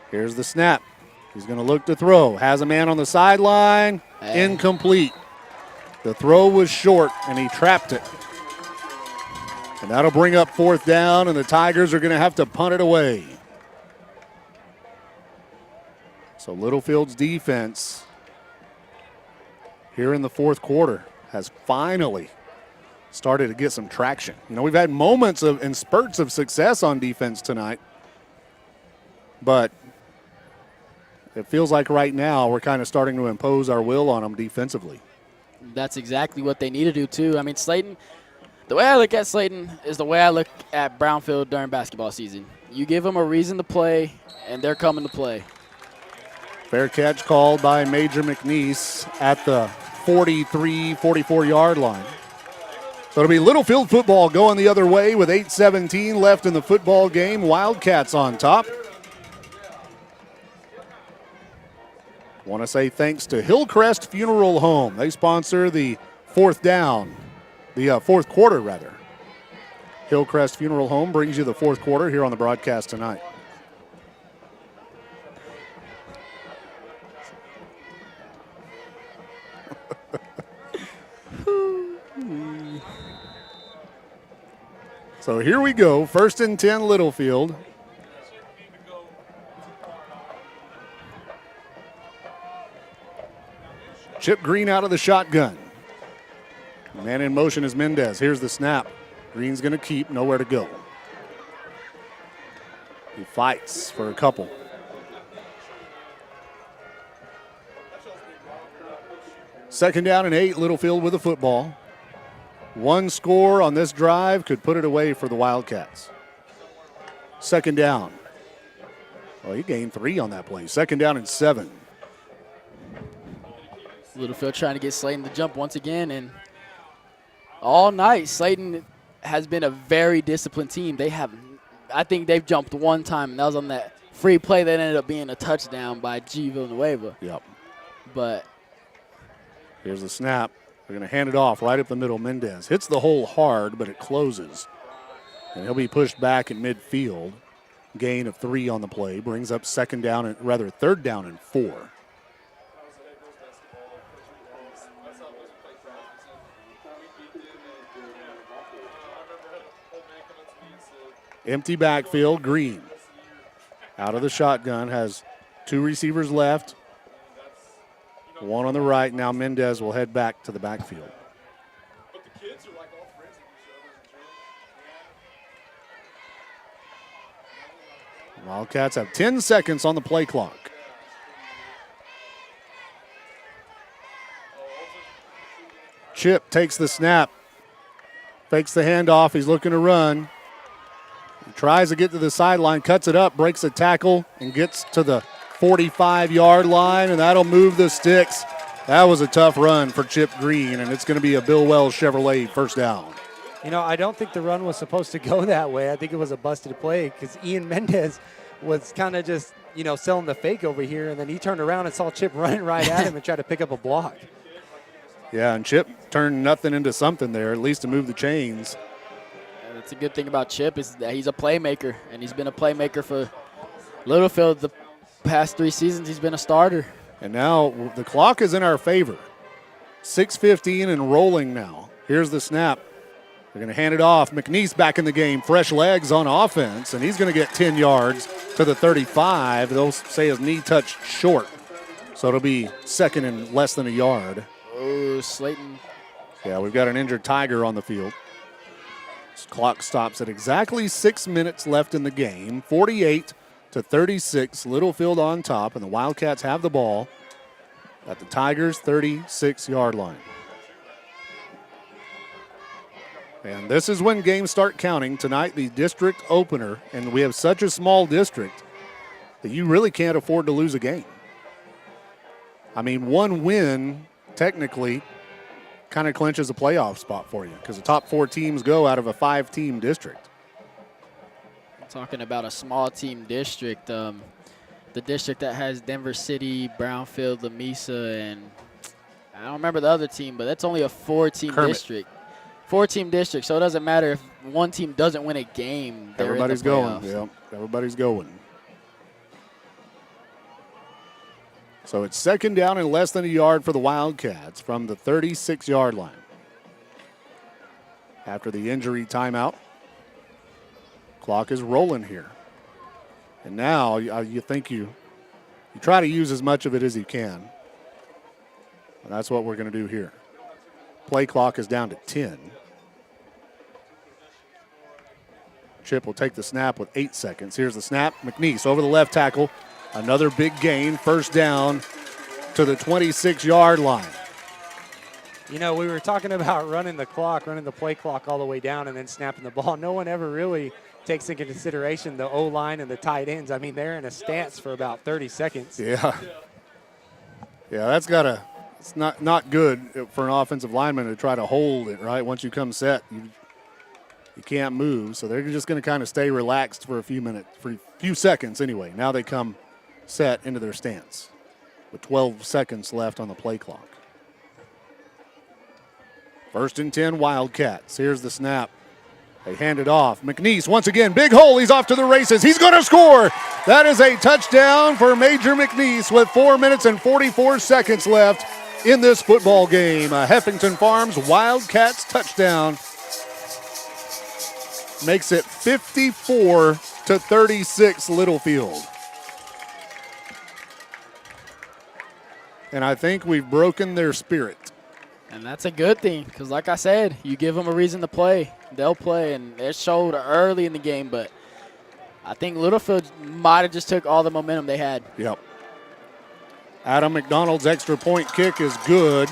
Here's the snap. He's going to look to throw. Has a man on the sideline. Incomplete. The throw was short, and he trapped it. And that'll bring up 4th down, and the Tigers are going to have to punt it away. So Littlefield's defense here in the 4th quarter has finally started to get some traction. You know, we've had moments and spurts of success on defense tonight, but it feels like right now we're kind of starting to impose our will on them defensively. That's exactly what they need to do, too. I mean, Slayton, the way I look at Slayton is the way I look at Brownfield during basketball season. You give them a reason to play, and they're coming to play. Fair catch called by Major McNeese at the 43, 44-yard line. So it'll be Littlefield football going the other way with 8:17 left in the football game. Wildcats on top. Want to say thanks to Hillcrest Funeral Home. They sponsor the fourth quarter rather. Hillcrest Funeral Home brings you the fourth quarter here on the broadcast tonight. So here we go, 1st and 10 Littlefield. Chip Green out of the shotgun. Man in motion is Mendez. Here's the snap. Green's going to keep, nowhere to go. He fights for a couple. Second down and 8, Littlefield with the football. One score on this drive could put it away for the Wildcats. Second down. Well, he gained 3 on that play. Second down and 7. Littlefield trying to get Slayton to jump once again, and all night Slayton has been a very disciplined team. I think they've jumped one time, and that was on that free play that ended up being a touchdown by G. Villanueva. Yep. But here's the snap. They're going to hand it off right up the middle. Mendez hits the hole hard, but it closes. And he'll be pushed back at midfield. Gain of 3 on the play. Brings up third down and 4. Empty backfield, Green. Out of the shotgun, has 2 receivers left. One on the right. Now Mendez will head back to the backfield. Wildcats have 10 seconds on the play clock. Chip takes the snap. Fakes the handoff. He's looking to run. He tries to get to the sideline, cuts it up, breaks a tackle, and gets to the 45-yard line, and that'll move the sticks. That was a tough run for Chip Green, and it's going to be a Bill Wells Chevrolet first down. You know, I don't think the run was supposed to go that way. I think it was a busted play because Ian Mendez was kind of just, selling the fake over here, and then he turned around and saw Chip running right at him and tried to pick up a block. Yeah, and Chip turned nothing into something there, at least to move the chains. And that's a good thing about Chip is that he's a playmaker, and he's been a playmaker for Littlefield the past 3 seasons. He's been a starter. And now the clock is in our favor. 6:15 and rolling now. Here's the snap. They're going to hand it off. McNeese back in the game. Fresh legs on offense, and he's going to get 10 yards to the 35. They'll say his knee touched short. So it'll be second and less than a yard. Oh, Slayton. Yeah, we've got an injured Tiger on the field. This clock stops at exactly 6 minutes left in the game. 48-36, Littlefield on top, and the Wildcats have the ball at the Tigers' 36-yard line. And this is when games start counting. Tonight, the district opener, and we have such a small district that you really can't afford to lose a game. I mean, one win technically kind of clinches a playoff spot for you because the top 4 teams go out of a 5-team district. Talking about a small team district, the district that has Denver City, Brownfield, Lamesa, and I don't remember the other team, but that's only a 4-team district. 4-team district, so it doesn't matter if one team doesn't win a game. Everybody's going. Yeah, everybody's going. So it's second down and less than a yard for the Wildcats from the 36-yard line. After the injury timeout, clock is rolling here. And now you think you try to use as much of it as you can. And that's what we're going to do here. Play clock is down to 10. Chip will take the snap with 8 seconds. Here's the snap. McNeese over the left tackle. Another big gain. First down to the 26-yard line. You know, we were talking about running the play clock all the way down and then snapping the ball. No one ever really takes into consideration the O-line and the tight ends. I mean, they're in a stance for about 30 seconds. Yeah. Yeah, it's not good for an offensive lineman to try to hold it, right? Once you come set, you can't move. So they're just going to kind of stay relaxed for a few seconds anyway. Now they come set into their stance with 12 seconds left on the play clock. 1st and 10, Wildcats. Here's the snap. They hand it off. McNeese once again, big hole. He's off to the races. He's going to score. That is a touchdown for Major McNeese with 4 minutes and 44 seconds left in this football game. A Heffington Farms Wildcats touchdown makes it 54-36 Littlefield. And I think we've broken their spirit. And that's a good thing because, like I said, you give them a reason to play, they'll play. And it showed early in the game, but I think Littlefield might have just took all the momentum they had. Yep. Adam McDonald's extra point kick is good.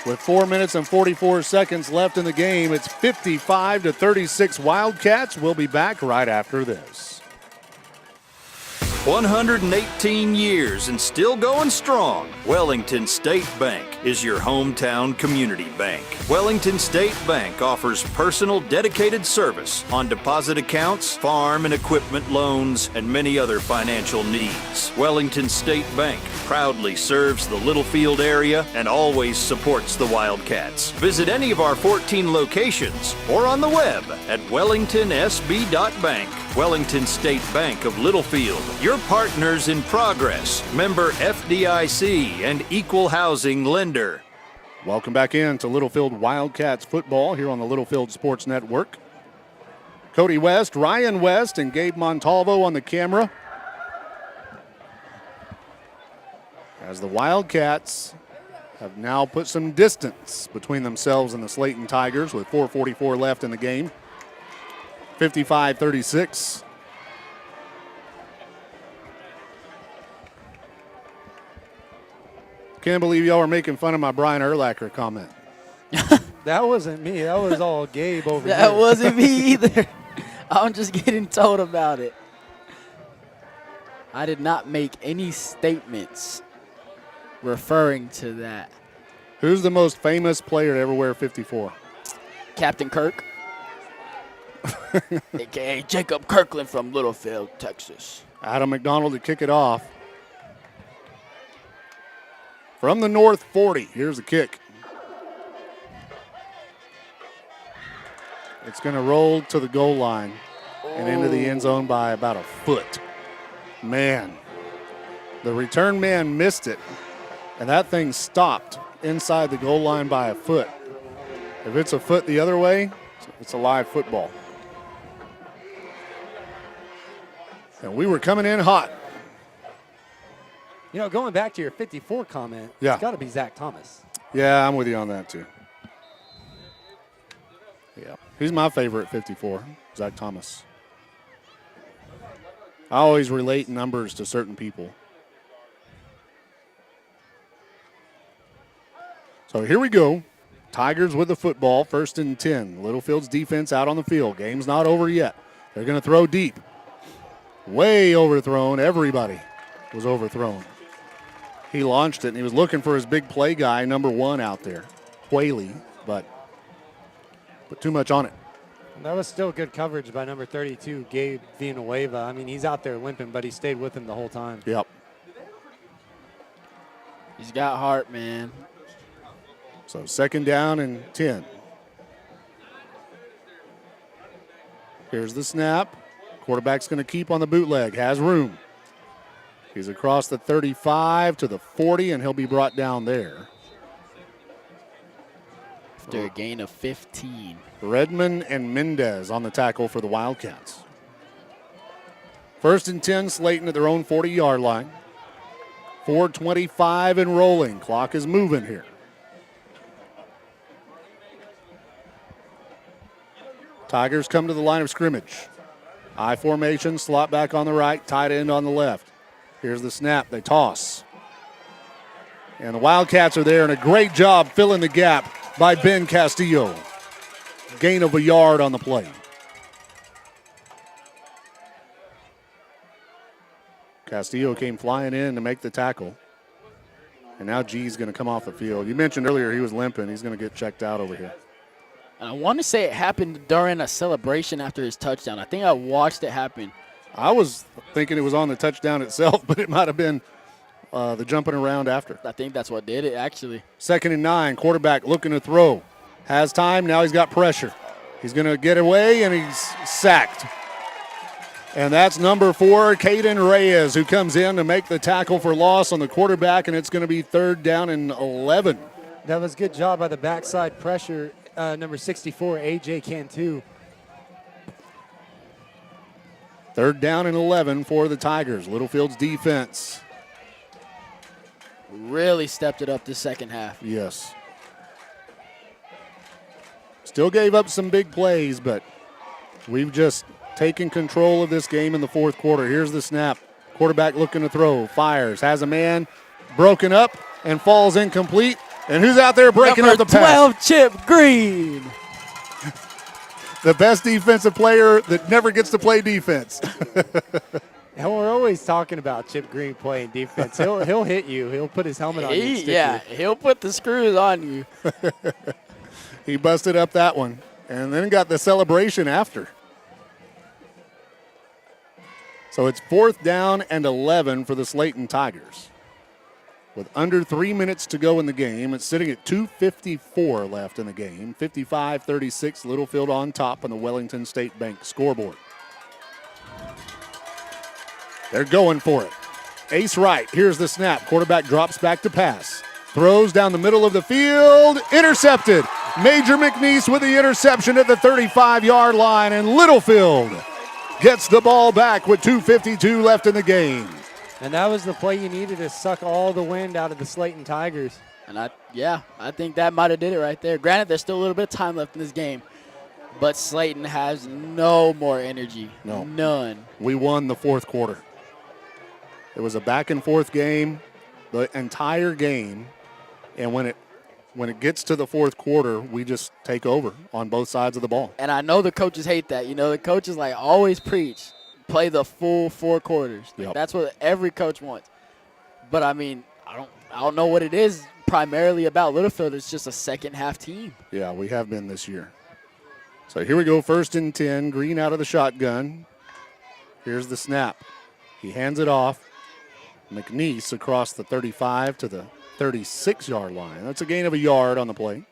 With 4 minutes and 44 seconds left in the game, it's 55-36 Wildcats. We'll be back right after this. 118 years and still going strong. Wellington State Bank is your hometown community bank. Wellington State Bank offers personal dedicated service on deposit accounts, farm and equipment loans, and many other financial needs. Wellington State Bank proudly serves the Littlefield area and always supports the Wildcats. Visit any of our 14 locations or on the web at wellingtonsb.bank. Wellington State Bank of Littlefield, your partners in progress, member FDIC and equal housing lender. Welcome back in to Littlefield Wildcats football here on the Littlefield Sports Network. Cody West, Ryan West, and Gabe Montalvo on the camera. As the Wildcats have now put some distance between themselves and the Slaton Tigers with 4:44 left in the game. 55-36. Can't believe y'all were making fun of my Brian Urlacher comment. That wasn't me. That was all Gabe over here. That wasn't me either. I'm just getting told about it. I did not make any statements referring to that. Who's the most famous player to ever wear 54? Captain Kirk. A.K.A. Jacob Kirkland from Littlefield, Texas. Adam McDonald to kick it off. From the north 40, here's the kick. It's going to roll to the goal line and into the end zone by about a foot. Man, the return man missed it, and that thing stopped inside the goal line by a foot. If it's a foot the other way, it's a live football. And we were coming in hot. You know, going back to your 54 comment, yeah, it's got to be Zach Thomas. Yeah, I'm with you on that too. Yeah, he's my favorite 54, Zach Thomas. I always relate numbers to certain people. So here we go. Tigers with the football, 1st and 10. Littlefield's defense out on the field. Game's not over yet. They're going to throw deep. Way overthrown. Everybody was overthrown. He launched it, and he was looking for his big play guy, number 1 out there, Whaley, but put too much on it. That was still good coverage by number 32, Gabe Vela. I mean, he's out there limping, but he stayed with him the whole time. Yep. He's got heart, man. So 2nd down and 10. Here's the snap. Quarterback's going to keep on the bootleg, has room. He's across the 35 to the 40, and he'll be brought down there. After a gain of 15. Redmond and Mendez on the tackle for the Wildcats. 1st and 10, Slayton at their own 40-yard line. 4:25 and rolling. Clock is moving here. Tigers come to the line of scrimmage. I formation, slot back on the right, tight end on the left. Here's the snap. They toss. And the Wildcats are there, and a great job filling the gap by Ben Castillo. Gain of a yard on the play. Castillo came flying in to make the tackle. And now G's going to come off the field. You mentioned earlier he was limping. He's going to get checked out over here. And I want to say it happened during a celebration after his touchdown. I think I watched it happen. I was thinking it was on the touchdown itself, but it might have been the jumping around after. I think that's what did it, actually. 2nd and 9, quarterback looking to throw. Has time, now he's got pressure. He's going to get away, and he's sacked. And that's number 4, Caden Reyes, who comes in to make the tackle for loss on the quarterback, and it's going to be 3rd down and 11. That was a good job by the backside pressure, number 64, A.J. Cantu. 3rd down and 11 for the Tigers. Littlefield's defense. Really stepped it up the second half. Yes. Still gave up some big plays, but we've just taken control of this game in the 4th quarter. Here's the snap. Quarterback looking to throw. Fires. Has a man. Broken up and falls incomplete. And who's out there breaking up the pass? 12, Chip Green. The best defensive player that never gets to play defense. And we're always talking about Chip Green playing defense. He'll hit you. He'll put his helmet on you. And stick Yeah, you. he'll put the screws on you. He busted up that one and then got the celebration after. So it's 4th down and 11 for the Slaton Tigers. With under 3 minutes to go in the game, it's sitting at 2:54 left in the game. 55-36, Littlefield on top on the Wellington State Bank scoreboard. They're going for it. Ace right, here's the snap. Quarterback drops back to pass. Throws down the middle of the field, intercepted. Major McNeese with the interception at the 35-yard line, and Littlefield gets the ball back with 2:52 left in the game. And that was the play you needed to suck all the wind out of the Slaton Tigers. And I think that might have did it right there. Granted, there's still a little bit of time left in this game, but Slayton has no more energy. No. None. We won the 4th quarter. It was a back-and-forth game, the entire game, and when it gets to the 4th quarter, we just take over on both sides of the ball. And I know the coaches hate that. You know, the coaches always preach, play the full 4 quarters. Yep. That's what every coach wants. But I mean, I don't know what it is primarily about Littlefield. It's just a second-half team. Yeah, we have been this year. So here we go, 1st and 10. Green out of the shotgun. Here's the snap. He hands it off. McNeese across the 35 to the 36-yard line. That's a gain of a yard on the play.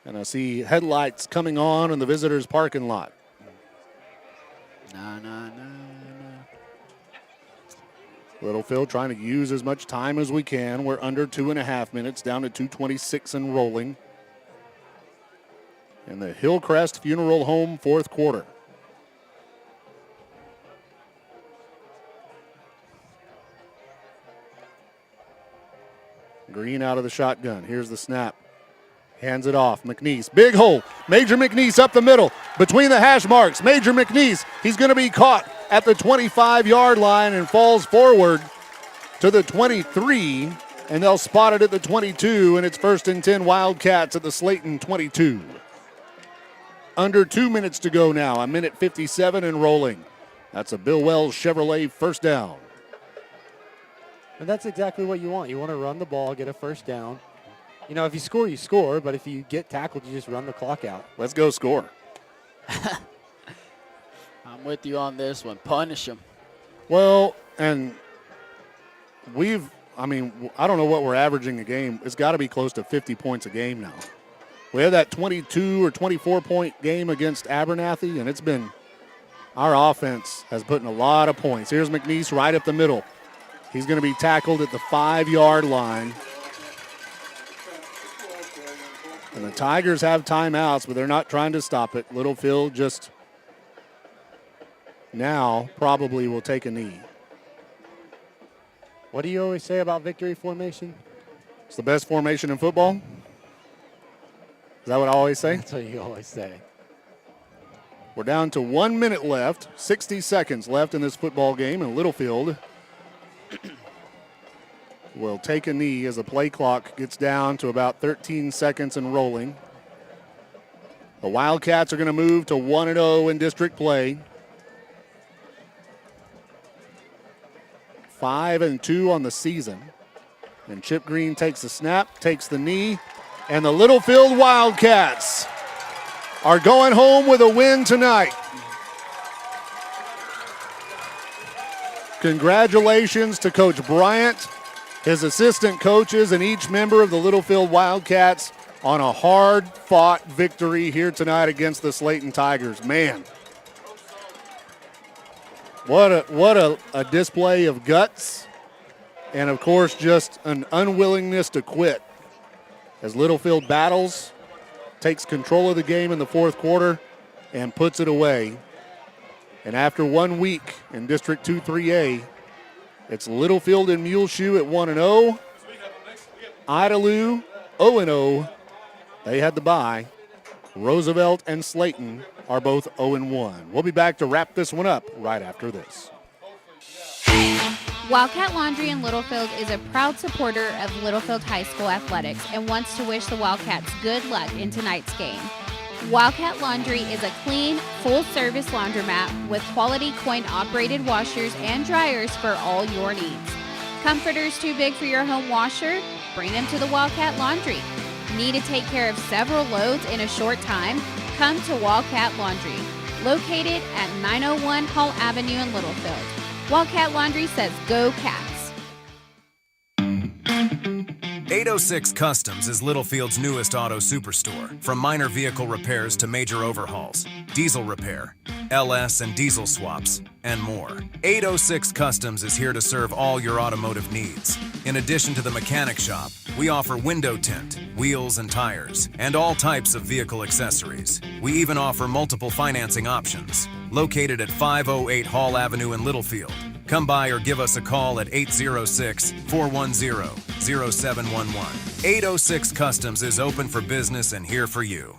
And I see headlights coming on in the visitors' parking lot. Nah. Littlefield trying to use as much time as we can. We're under 2.5 minutes, down to 2:26 and rolling. In the Hillcrest Funeral Home 4th quarter. Green out of the shotgun. Here's the snap. Hands it off. McNeese. Big hole. Major McNeese up the middle. Between the hash marks. Major McNeese. He's going to be caught at the 25-yard line and falls forward to the 23. And they'll spot it at the 22. And it's 1st and 10 Wildcats at the Slaton 22. Under 2 minutes to go now. 1:57 and rolling. That's a Bill Wells Chevrolet 1st down. And that's exactly what you want. You want to run the ball, get a 1st down. You know, if you score, you score. But if you get tackled, you just run the clock out. Let's go score. I'm with you on this one. Punish them. Well, and I don't know what we're averaging a game. It's got to be close to 50 points a game now. We had that 22 or 24-point game against Abernathy, and it's been our offense has put in a lot of points. Here's McNeese right up the middle. He's going to be tackled at the 5-yard line. And the Tigers have timeouts, but they're not trying to stop it. Littlefield just now probably will take a knee. What do you always say about victory formation? It's the best formation in football? Is that what I always say? That's what you always say. We're down to 1 minute left, 60 seconds left in this football game, and Littlefield will take a knee as the play clock gets down to about 13 seconds and rolling. The Wildcats are going to move to 1-0 in district play. 5-2 on the season. And Chip Green takes the snap, takes the knee, and the Littlefield Wildcats are going home with a win tonight. Congratulations to Coach Bryant, his assistant coaches, and each member of the Littlefield Wildcats on a hard-fought victory here tonight against the Slaton Tigers. Man, what a display of guts and, of course, just an unwillingness to quit as Littlefield battles, takes control of the game in the fourth quarter, and puts it away. And after 1 week in District 2-3A, it's Littlefield and Muleshoe at 1-0. Idalou 0-0. They had the bye. Roosevelt and Slayton are both 0-1. We'll be back to wrap this one up right after this. Wildcat Laundry in Littlefield is a proud supporter of Littlefield High School athletics and wants to wish the Wildcats good luck in tonight's game. Wildcat Laundry is a clean, full-service laundromat with quality coin-operated washers and dryers for all your needs. Comforters too big for your home washer? Bring them to the Wildcat Laundry. Need to take care of several loads in a short time? Come to Wildcat Laundry, located at 901 Hall Avenue in Littlefield. Wildcat Laundry says, go Cats. 806 Customs is Littlefield's newest auto superstore. From minor vehicle repairs to major overhauls, diesel repair, LS and diesel swaps, and more. 806 Customs is here to serve all your automotive needs. In addition to the mechanic shop, we offer window tint, wheels and tires, and all types of vehicle accessories. We even offer multiple financing options. Located at 508 Hall Avenue in Littlefield. Come by or give us a call at 806-410-0711. 806 Customs is open for business and here for you.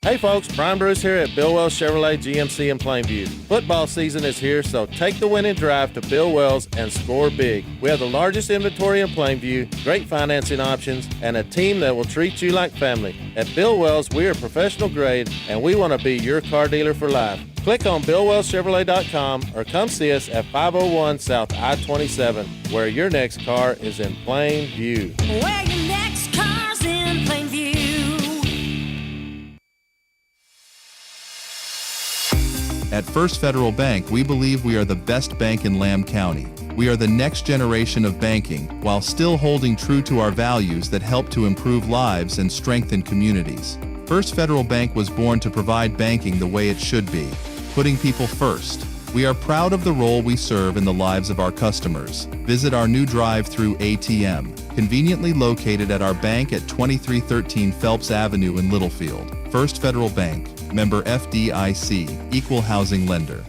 Hey folks, Brian Bruce here at Bill Wells Chevrolet GMC in Plainview. Football season is here, so take the winning drive to Bill Wells and score big. We have the largest inventory in Plainview, great financing options, and a team that will treat you like family. At Bill Wells, we are professional grade, and we want to be your car dealer for life. Click on BillWellsChevrolet.com or come see us at 501 South I-27, where your next car is in plain view. Where your next car's in plain view. At First Federal Bank, we believe we are the best bank in Lamb County. We are the next generation of banking, while still holding true to our values that help to improve lives and strengthen communities. First Federal Bank was born to provide banking the way it should be, putting people first. We are proud of the role we serve in the lives of our customers. Visit our new drive-through ATM, conveniently located at our bank at 2313 Phelps Avenue in Littlefield. First Federal Bank, member FDIC, equal housing lender.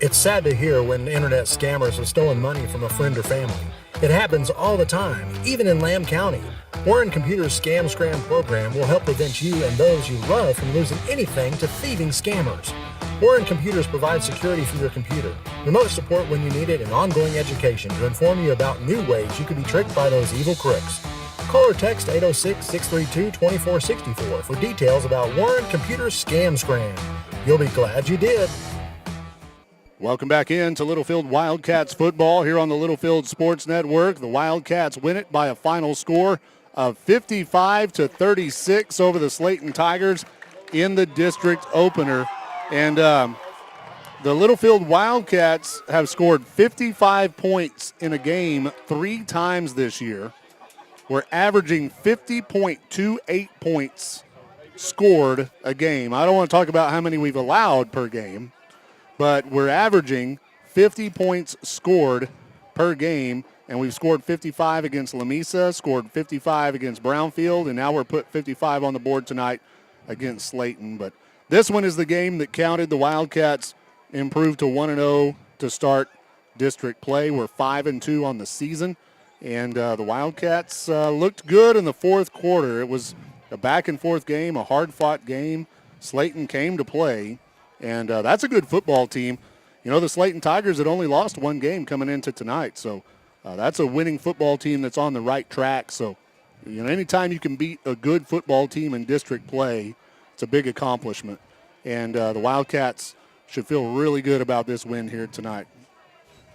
It's sad to hear when internet scammers have stolen money from a friend or family. It happens all the time, even in Lamb County. Warren Computer's Scam Scram program will help prevent you and those you love from losing anything to thieving scammers. Warren Computers provides security for your computer, remote support when you need it, and ongoing education to inform you about new ways you could be tricked by those evil crooks. Call or text 806-632-2464 for details about Warren Computer's Scam Scram. You'll be glad you did. Welcome back in to Littlefield Wildcats football here on the Littlefield Sports Network. The Wildcats win it by a final score of 55-36 over the Slaton Tigers in the district opener. And the Littlefield Wildcats have scored 55 points in a game 3 times this year. We're averaging 50.28 points scored a game. I don't want to talk about how many we've allowed per game, but we're averaging 50 points scored per game, and we've scored 55 against Lamesa, scored 55 against Brownfield, and now we're put 55 on the board tonight against Slayton. But this one is the game that counted. The Wildcats improved to 1-0 to start district play. We're 5-2 on the season. And the Wildcats looked good in the fourth quarter. It was a back-and-forth game, a hard-fought game. Slayton came to play, and that's a good football team. You know, the Slaton Tigers had only lost one game coming into tonight, so that's a winning football team that's on the right track. So, you know, anytime you can beat a good football team in district play, it's a big accomplishment. And the Wildcats should feel really good about this win here tonight.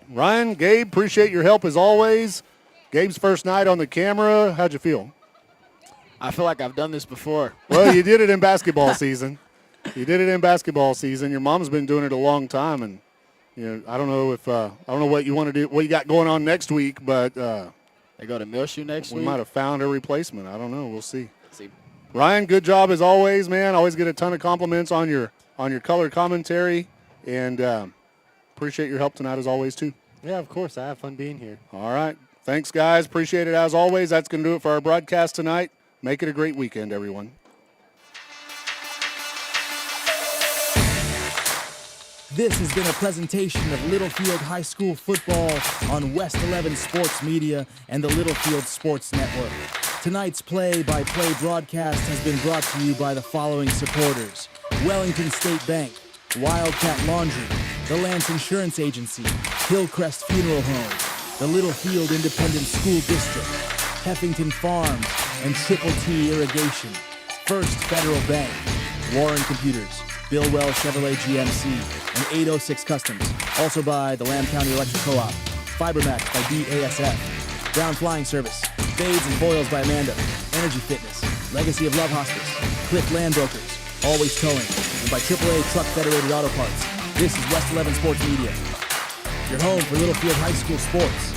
Ryan, Gabe, appreciate your help as always. Gabe's first night on the camera. How'd you feel? I feel like I've done this before. Well, you did it in basketball season. Your mom's been doing it a long time, and you know, I don't know what you want to do, what you got going on next week, but they go to Millshoe next week. We might have found a replacement. I don't know. We'll see. Ryan, good job as always, man. Always get a ton of compliments on your color commentary, and appreciate your help tonight as always too. Yeah, of course. I have fun being here. All right. Thanks, guys. Appreciate it as always. That's going to do it for our broadcast tonight. Make it a great weekend, everyone. This has been a presentation of Littlefield High School football on West 11 Sports Media and the Littlefield Sports Network. Tonight's play-by-play broadcast has been brought to you by the following supporters: Wellington State Bank, Wildcat Laundry, the Lance Insurance Agency, Hillcrest Funeral Home, the Littlefield Independent School District, Heffington Farms, and Triple T Irrigation, First Federal Bank, Warren Computers, Bill Wells Chevrolet GMC, and 806 Customs. Also by the Lamb County Electric Co-op, FiberMax by BASF, Brown Flying Service, Fades and Foils by Amanda, Energy Fitness, Legacy of Love Hospice, Cliff Land Brokers, Always Towing, and by AAA Truck Federated Auto Parts. This is West 11 Sports Media, your home for Littlefield High School sports.